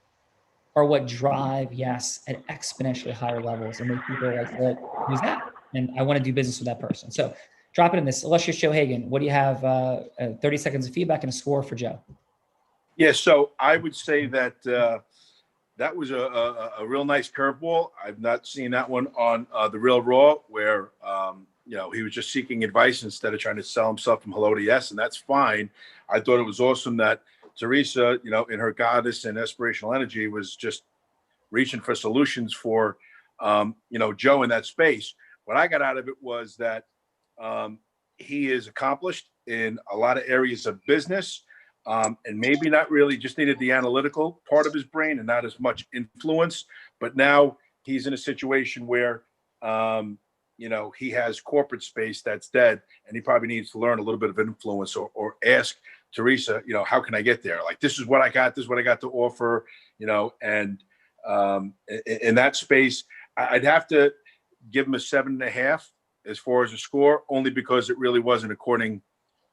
are what drive, yes, at exponentially higher levels and make people like, well, who's that? And I want to do business with that person. So drop it in this. Illustrious Joe Hagan, what do you have? 30 seconds of feedback and a score for Joe. Yeah, so I would say that that was a real nice curveball. I've not seen that one on The Real Raw, where he was just seeking advice instead of trying to sell himself from hello to yes, and that's fine. I thought it was awesome that Teresa, in her goddess and aspirational energy, was just reaching for solutions for, Joe in that space. What I got out of it was that he is accomplished in a lot of areas of business, and maybe not really just needed the analytical part of his brain and not as much influence. But now he's in a situation where, he has corporate space that's dead, and he probably needs to learn a little bit of influence or ask Teresa, how can I get there? Like, this is what I got. This is what I got to offer, and in that space, I'd have to give him a 7.5 as far as a score, only because it really wasn't according,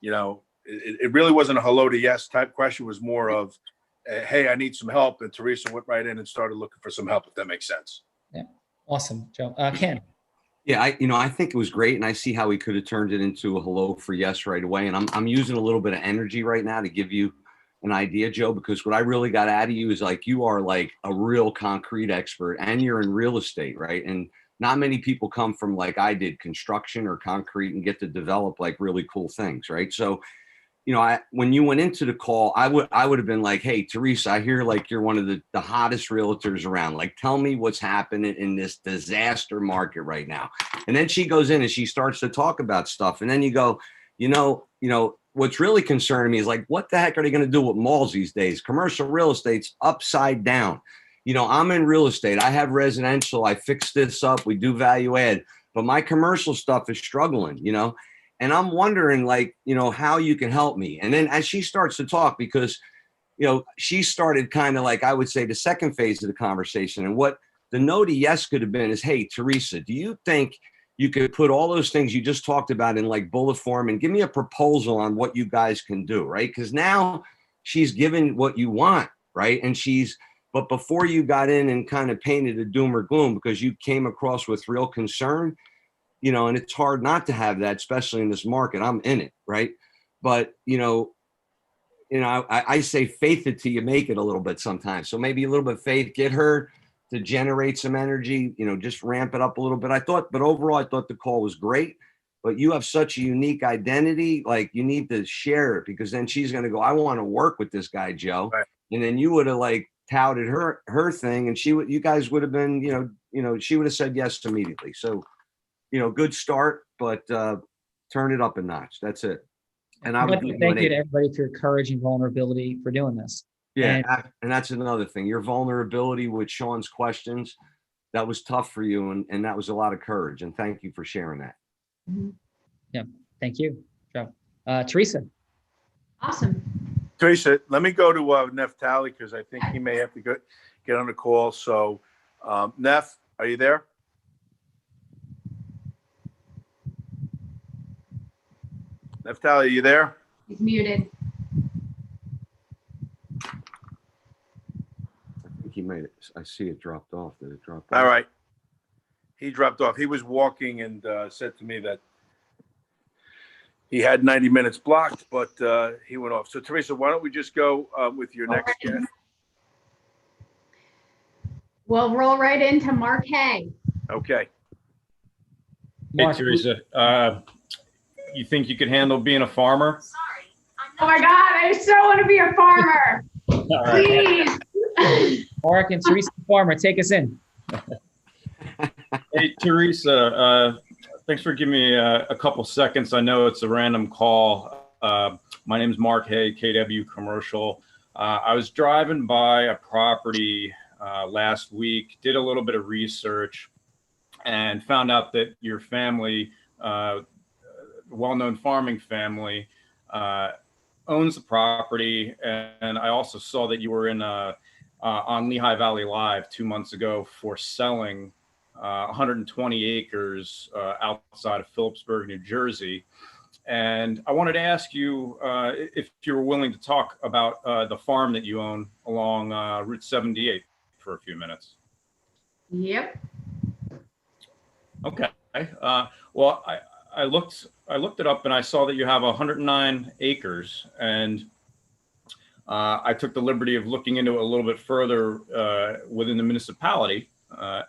it really wasn't a hello to yes type question. It was more of, hey, I need some help. And Teresa went right in and started looking for some help, if that makes sense. Yeah. Awesome, Joe. Ken. Yeah, I think it was great, and I see how he could have turned it into a hello for yes right away. And I'm using a little bit of energy right now to give you an idea, Joe, because what I really got out of you is like you are like a real concrete expert, and you're in real estate, right? And not many people come from like I did, construction or concrete, and get to develop like really cool things, right? So you know, when you went into the call, I would have been like, hey, Teresa, I hear like you're one of the hottest realtors around. Like, tell me what's happening in this disaster market right now. And then she goes in and she starts to talk about stuff. And then you go, you know, what's really concerning me is like, what the heck are they going to do with malls these days? Commercial real estate's upside down. You know, I'm in real estate. I have residential. I fix this up. We do value add, but my commercial stuff is struggling, you know? And I'm wondering, like, you know, how you can help me. And then as she starts to talk, because, you know, she started kind of like, I would say, the second phase of the conversation. And what the no to yes could have been is, hey, Teresa, do you think you could put all those things you just talked about in like bullet form and give me a proposal on what you guys can do, right? Because now she's given what you want, right? And but before you got in and kind of painted a doom or gloom because you came across with real concern, you know, and it's hard not to have that, especially in this market. I'm in it, right? But, you know, I say faith it till you make it a little bit sometimes. So maybe a little bit of faith, get her to generate some energy, you know, just ramp it up a little bit. But overall, I thought the call was great. But you have such a unique identity, like you need to share it because then she's going to go, I want to work with this guy, Joe. Right. And then you would have like touted her thing, and you guys would have been, you know, she would have said yes immediately. So, you know, good start, but turn it up a notch. That's it. And I would thank you to everybody for your courage and vulnerability for doing this. Yeah, and that's another thing. Your vulnerability with Sean's questions, that was tough for you, and that was a lot of courage. And thank you for sharing that. Yeah, thank you, Joe. Teresa. Awesome. Teresa, let me go to Neftali because I think he may have to get on the call. So, Nef, are you there? Neftali, are you there? He's muted. I think he made it. I see it dropped off. Did it drop off? All right. He dropped off. He was walking and said to me that he had 90 minutes blocked, but he went off. So, Teresa, why don't we just go with your next guest? We'll roll right into Mark Hay. Okay. Hey, Teresa, you think you could handle being a farmer? Oh my God, I so want to be a farmer. Please. Mark and Teresa Farmer, take us in. Hey, Teresa, thanks for giving me a couple seconds. I know it's a random call. My name is Mark Hay, KW Commercial. I was driving by a property last week, did a little bit of research, and found out that your family, well-known farming family, owns the property. And I also saw that you were in on Lehigh Valley Live 2 months ago for selling 120 acres outside of Phillipsburg, New Jersey. And I wanted to ask you if you were willing to talk about the farm that you own along Route 78 for a few minutes. Yep. Okay. Well, I looked it up and I saw that you have 109 acres, and I took the liberty of looking into it a little bit further within the municipality,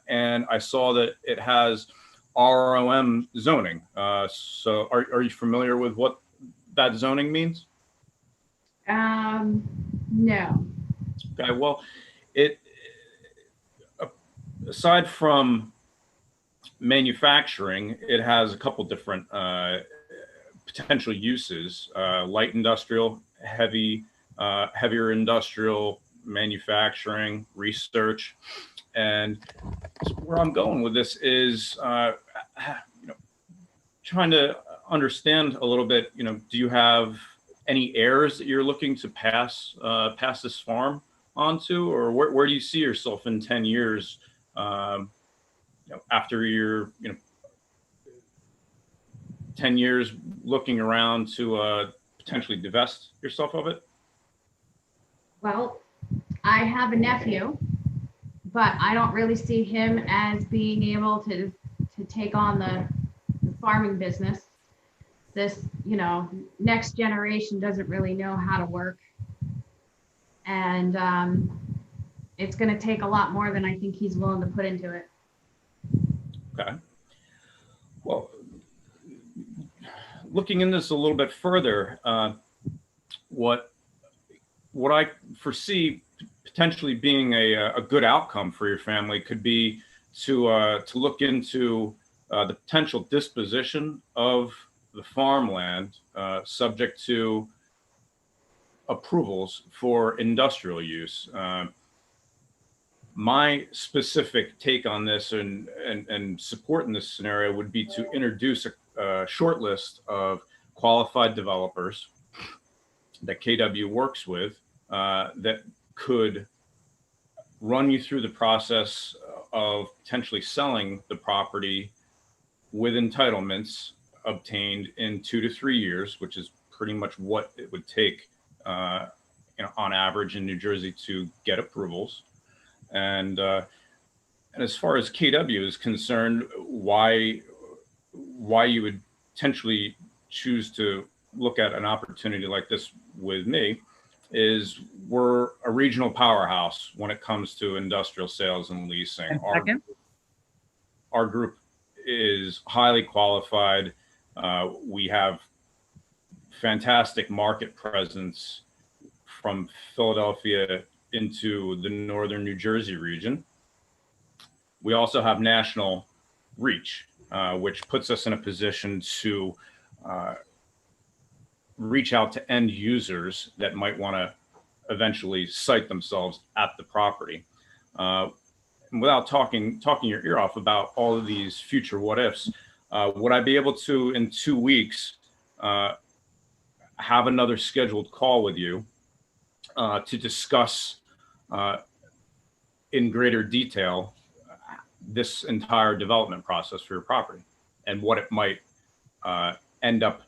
and I saw that it has ROM zoning. So are you familiar with what that zoning means? No. Okay, well, aside from manufacturing, it has a couple different potential uses: light industrial, heavier industrial, manufacturing, research. And where I'm going with this is, trying to understand a little bit. Do you have any heirs that you're looking to pass this farm onto, or where do you see yourself in 10 years? After you're 10 years looking around to potentially divest yourself of it? Well, I have a nephew, but I don't really see him as being able to take on the farming business. This, next generation doesn't really know how to work. And it's going to take a lot more than I think he's willing to put into it. Okay. Well, looking in this a little bit further, what I foresee potentially being a good outcome for your family could be to look into the potential disposition of the farmland, subject to approvals for industrial use. My specific take on this and support in this scenario would be to introduce a short list of qualified developers that KW works with that could run you through the process of potentially selling the property with entitlements obtained in 2 to 3 years, which is pretty much what it would take, on average in New Jersey to get approvals. And as far as KW is concerned, why you would potentially choose to look at an opportunity like this with me is we're a regional powerhouse when it comes to industrial sales and leasing. Our group is highly qualified. We have fantastic market presence from Philadelphia into the northern New Jersey region. We also have national reach, which puts us in a position to reach out to end users that might want to eventually site themselves at the property. Without talking your ear off about all of these future what ifs, would I be able to, in 2 weeks, have another scheduled call with you to discuss in greater detail this entire development process for your property and what it might end up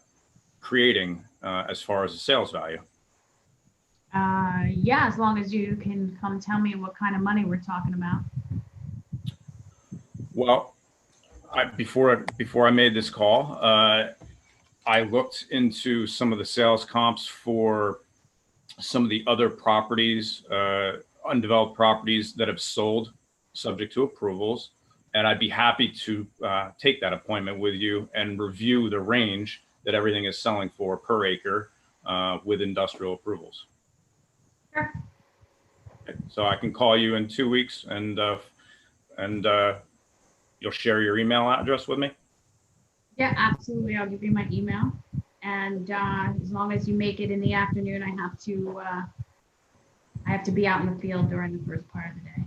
creating as far as the sales value? Yeah, as long as you can come tell me what kind of money we're talking about. Well, before I made this call, I looked into some of the sales comps for some of the other properties, undeveloped properties that have sold subject to approvals. And I'd be happy to take that appointment with you and review the range that everything is selling for per acre with industrial approvals. Sure. So I can call you in 2 weeks and you'll share your email address with me? Yeah, absolutely. I'll give you my email. And as long as you make it in the afternoon, I have to be out in the field during the first part of the day.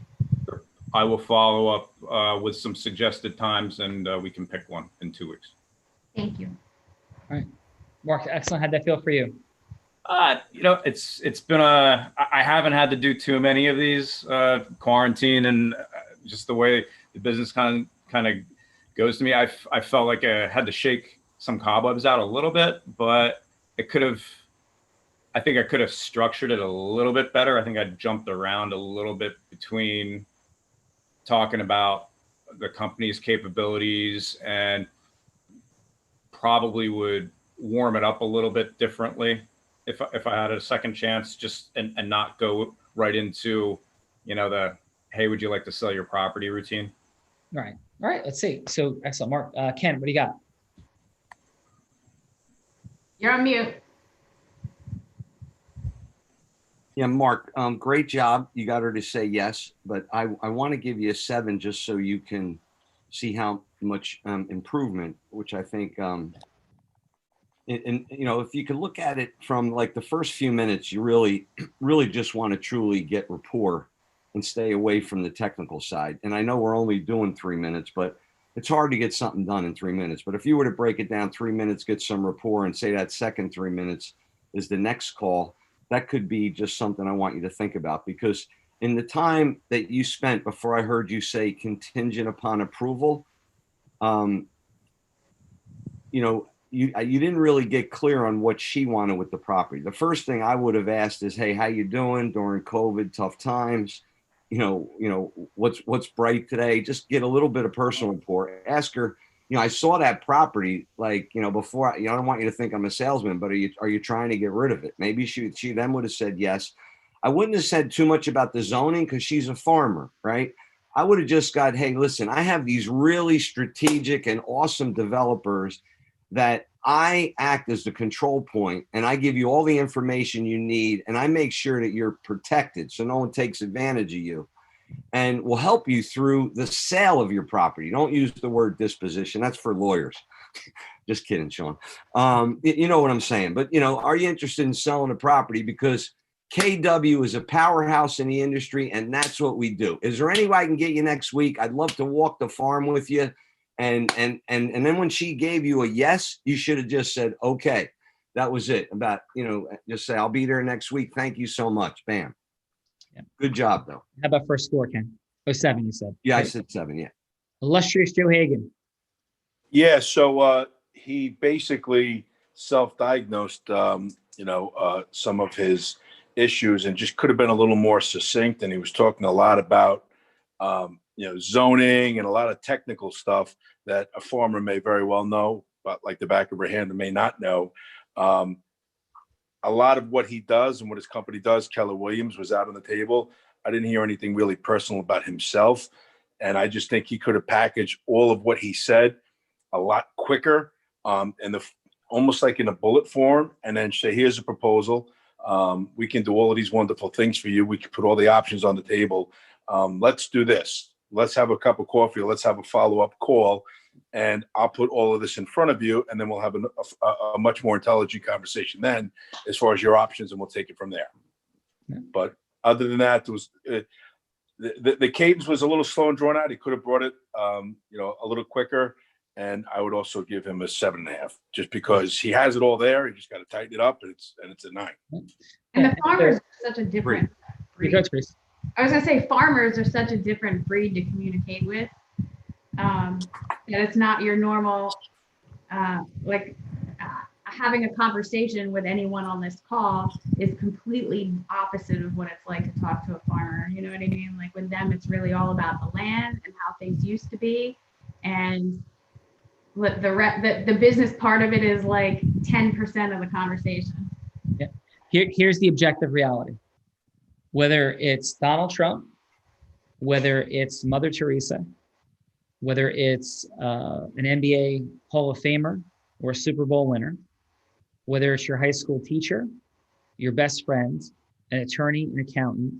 I will follow up with some suggested times and we can pick one in 2 weeks. Thank you. All right. Mark, excellent. How'd that feel for you? It's been I haven't had to do too many of these quarantine and just the way the business kind of goes to me. I felt like I had to shake some cobwebs out a little bit, but I think I could have structured it a little bit better. I think I jumped around a little bit between talking about the company's capabilities and probably would warm it up a little bit differently if I had a second chance, just and not go right into, the, hey, would you like to sell your property routine? All right. Let's see. So excellent. Mark, Ken, what do you got? You're on mute. Yeah, Mark, great job. You got her to say yes, but I want to give you a 7 just so you can see how much improvement, which I think, and if you can look at it from like the first few minutes, you really just want to truly get rapport and stay away from the technical side. And I know we're only doing 3 minutes, but it's hard to get something done in 3 minutes. But if you were to break it down 3 minutes, get some rapport, and say that second 3 minutes is the next call, that could be just something I want you to think about. Because in the time that you spent before I heard you say contingent upon approval, you didn't really get clear on what she wanted with the property. The first thing I would have asked is, hey, how you doing during COVID, tough times? What's bright today? Just get a little bit of personal rapport. Ask her, I saw that property, before, I don't want you to think I'm a salesman, but are you trying to get rid of it? Maybe she then would have said yes. I wouldn't have said too much about the zoning because she's a farmer, right? I would have just got, hey, listen, I have these really strategic and awesome developers that I act as the control point, and I give you all the information you need, and I make sure that you're protected so no one takes advantage of you, and will help you through the sale of your property. Don't use the word disposition. That's for lawyers. Just kidding, Sean. You know what I'm saying. But, you know, are you interested in selling a property? Because KW is a powerhouse in the industry, and that's what we do. Is there any way I can get you next week? I'd love to walk the farm with you. And then when she gave you a yes, you should have just said, okay, that was it. About, you know, just say, I'll be there next week. Thank you so much. Bam. Yeah. Good job, though. How about first score, Ken? Oh, 7, you said. Yeah, I Right. said 7. Yeah. Illustrious Joe Hagan. Yeah, so he basically self-diagnosed, some of his issues, and just could have been a little more succinct. And he was talking a lot about, zoning and a lot of technical stuff that a farmer may very well know, but like the back of her hand, and may not know. A lot of what he does and what his company does, Keller Williams, was out on the table. I didn't hear anything really personal about himself. And I just think he could have packaged all of what he said a lot quicker, and almost like in a bullet form, and then say, here's a proposal. We can do all of these wonderful things for you. We can put all the options on the table. Let's do this. Let's have a cup of coffee. Let's have a follow-up call. And I'll put all of this in front of you, and then we'll have a much more intelligent conversation then as far as your options, and we'll take it from there. Yeah. But other than that, it was the cadence was a little slow and drawn out. He could have brought it, a little quicker. And I would also give him a 7.5, just because he has it all there. He just got to tighten it up, and it's a 9. And the farmers are such a different breed. Go, Teresa. I was gonna say farmers are such a different breed to communicate with. That it's not your normal, having a conversation with anyone on this call is completely opposite of what it's like to talk to a farmer. You know what I mean? Like with them, it's really all about the land and how things used to be, and the business part of it is like 10% of the conversation. Yeah. Here's the objective reality. Whether it's Donald Trump, whether it's Mother Teresa, whether it's an NBA Hall of Famer or a Super Bowl winner, whether it's your high school teacher, your best friend, an attorney, an accountant,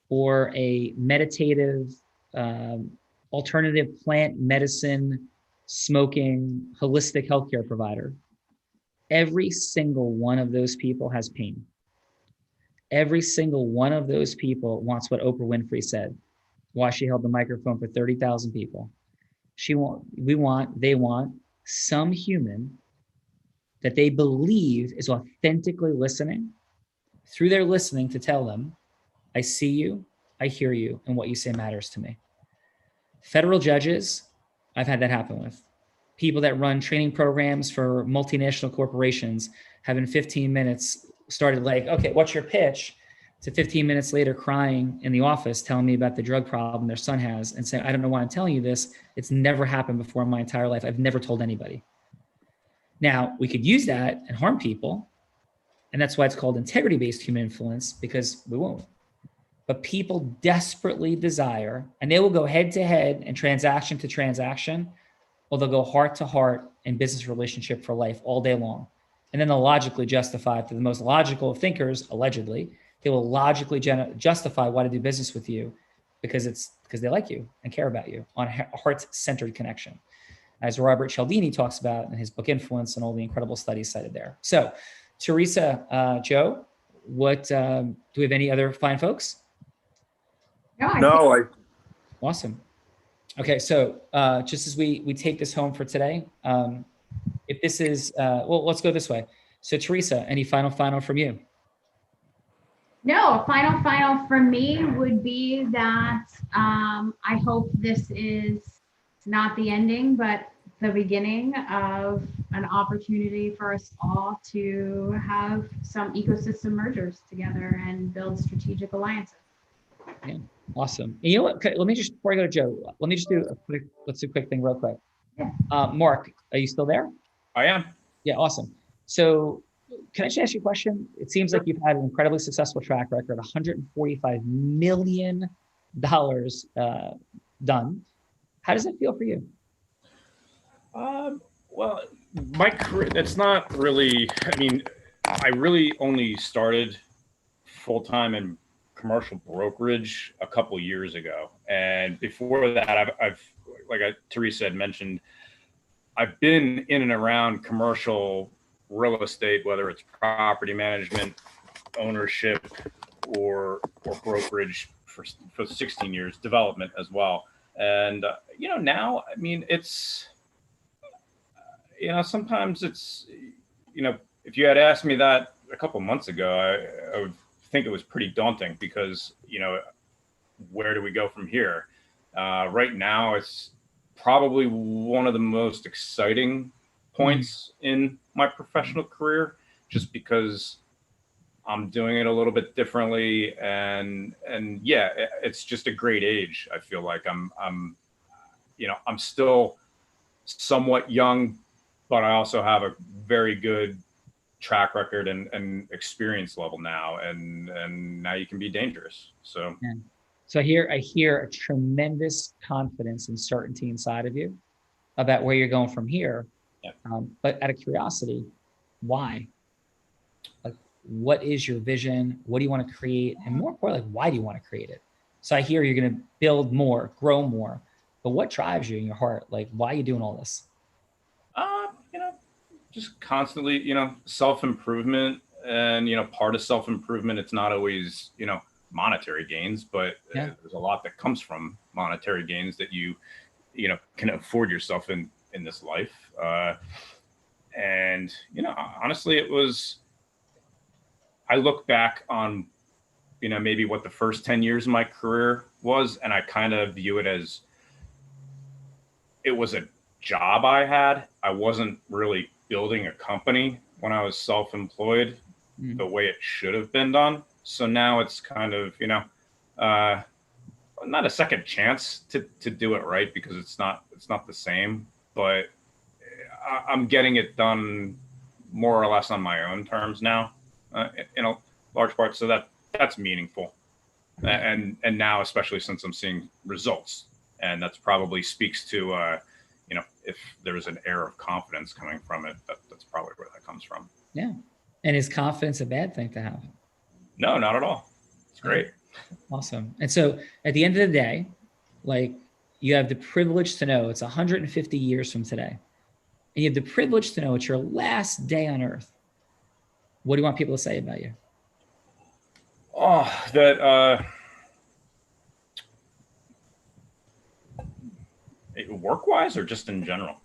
or a meditative, alternative plant medicine, smoking, holistic healthcare provider, every single one of those people has pain. Every single one of those people wants what Oprah Winfrey said, why she held the microphone for 30,000 people. They want some human that they believe is authentically listening, through their listening, to tell them, I see you, I hear you, and what you say matters to me. Federal judges, I've had that happen with. People that run training programs for multinational corporations have in 15 minutes started like, okay, what's your pitch? To 15 minutes later crying in the office, telling me about the drug problem their son has, and saying, I don't know why I'm telling you this. It's never happened before in my entire life. I've never told anybody. Now, we could use that and harm people. And that's why it's called integrity-based human influence, because we won't. But people desperately desire, and they will go head to head and transaction to transaction, or they'll go heart to heart in business relationship for life all day long. And then they'll logically justify, to the most logical of thinkers, allegedly, they will logically justify why to do business with you because they like you and care about you on a heart-centered connection, as Robert Cialdini talks about in his book Influence and all the incredible studies cited there. So, Teresa, Joe, do we have any other fine folks? No, Awesome. Okay, so just as we take this home for today, if this is, let's go this way. So, Teresa, any final from you? No, a final from me would be that I hope this is not the ending, but the beginning of an opportunity for us all to have some ecosystem mergers together and build strategic alliances. Yeah, awesome. You know what? Okay, let me just, before I go to Joe, let's do a quick thing real quick. Yeah. Mark, are you still there? I am. Yeah, awesome. So can I just ask you a question? It seems like you've had an incredibly successful track record, $145 million done. How does that feel for you? Well, my career, that's not really, I mean, I really only started full-time in commercial brokerage a couple years ago. And before that, Teresa had mentioned, I've been in and around commercial real estate, whether it's property management, ownership, or brokerage for 16 years, development as well. And, now, I mean, it's, sometimes it's, if you had asked me that a couple months ago, I would think it was pretty daunting because, where do we go from here? Right now, it's probably one of the most exciting points in my professional career, just because I'm doing it a little bit differently. And yeah, it's just a great age. I feel like I'm still somewhat young, but I also have a very good track record and experience level now, and now you can be dangerous. So, Yeah. So I hear a tremendous confidence and certainty inside of you about where you're going from here. Yeah. But out of curiosity, why? Like, what is your vision? What do you want to create? And more importantly, why do you want to create it? So I hear you're going to build more, grow more, but what drives you in your heart? Like, why are you doing all this? Just constantly, self-improvement, and, part of self-improvement, it's not always, monetary gains, but there's a lot that comes from monetary gains that you can afford yourself in this life. And, honestly, I look back on, maybe what the first 10 years of my career was, and I kind of view it as it was a job I had. I wasn't really building a company when I was self-employed the way it should have been done. So now it's kind of, not a second chance to do it right, because it's not the same, but I'm getting it done more or less on my own terms now, in a large part. So that's meaningful. And now, especially since I'm seeing results, and that's probably speaks to, if there's an air of confidence coming from it, that's probably where that comes from. Yeah. And is confidence a bad thing to have? No, not at all. It's great. Awesome. And so at the end of the day, like, you have the privilege to know it's 150 years from today, and you have the privilege to know it's your last day on earth. What do you want people to say about you? Oh, that, work-wise, or just in general?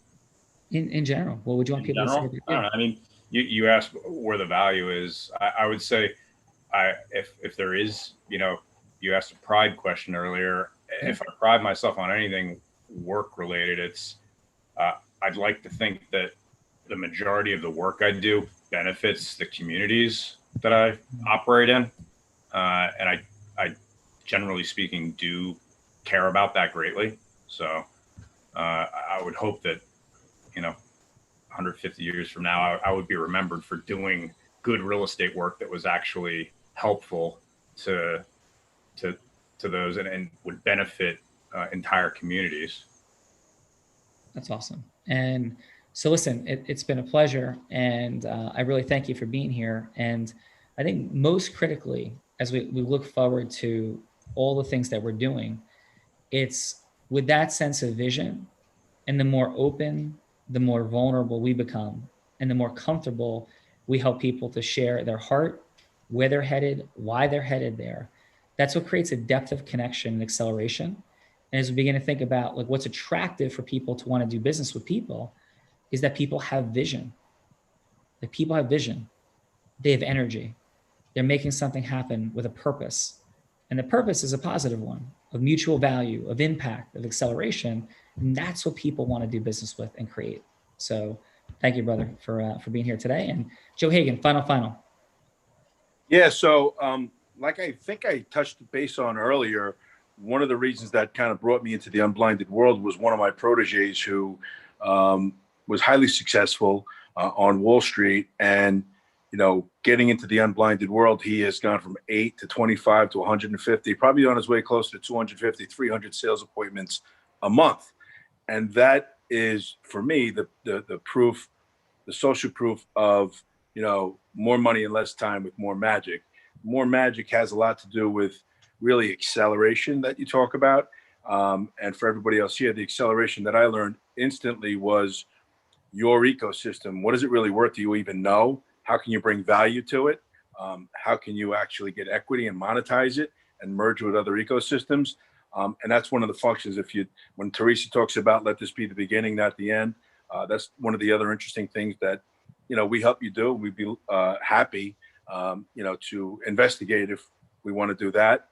In general, what would you want people to say about you? I don't know. I mean, you asked where the value is. I would say, if there is, you asked a pride question earlier. Yeah. If I pride myself on anything work-related, it's I'd like to think that the majority of the work I do benefits the communities that I operate in, and I generally speaking do care about that greatly. So. I would hope that, 150 years from now, I would be remembered for doing good real estate work that was actually helpful to those and would benefit entire communities. That's awesome. And so listen, it's been a pleasure, and I really thank you for being here. And I think most critically, as we look forward to all the things that we're doing, it's with that sense of vision, and the more open, the more vulnerable we become, and the more comfortable we help people to share their heart, where they're headed, why they're headed there. That's what creates a depth of connection and acceleration. And as we begin to think about, like, what's attractive for people to want to do business with people, is that people have vision. Like, people have vision. They have energy. They're making something happen with a purpose. And the purpose is a positive one, of mutual value, of impact, of acceleration. And that's what people want to do business with and create. So thank you, brother, for being here today. And Joe Hagan, final. Yeah. So like I think I touched base on earlier, one of the reasons that kind of brought me into the unblinded world was one of my proteges who was highly successful on Wall Street. And getting into the unblinded world, he has gone from 8 to 25 to 150, probably on his way close to 250, 300 sales appointments a month. And that is for me the proof, the social proof of, you know, more money in less time with more magic. More magic has a lot to do with really acceleration that you talk about. And for everybody else here, the acceleration that I learned instantly was your ecosystem. What is it really worth? Do you even know? How can you bring value to it? How can you actually get equity and monetize it and merge with other ecosystems? And that's one of the functions. When Teresa talks about let this be the beginning, not the end, that's one of the other interesting things that, you know, we help you do. We'd be happy, you know, to investigate if we want to do that,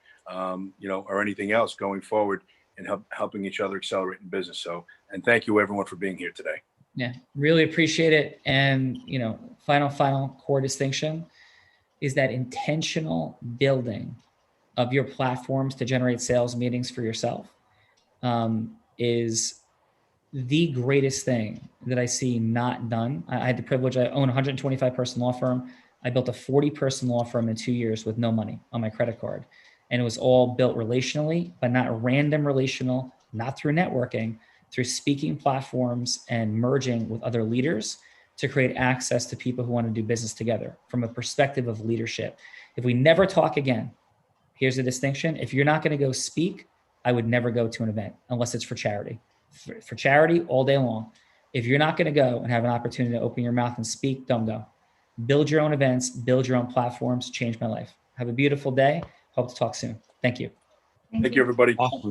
you know, or anything else going forward and helping each other accelerate in business. So, and thank you everyone for being here today. Yeah, really appreciate it. And, you know, final core distinction is that intentional building of your platforms to generate sales meetings for yourself is the greatest thing that I see not done. I had the privilege, I own a 125 person law firm. I built a 40 person law firm in 2 years with no money on my credit card. And it was all built relationally, but not random relational, not through networking, through speaking platforms and merging with other leaders to create access to people who want to do business together from a perspective of leadership. If we never talk again, here's the distinction. If you're not going to go speak, I would never go to an event unless it's for charity. For charity all day long. If you're not going to go and have an opportunity to open your mouth and speak, don't go. Build your own events, build your own platforms, change my life. Have a beautiful day. Hope to talk soon. Thank you. Thank you, everybody. Awesome.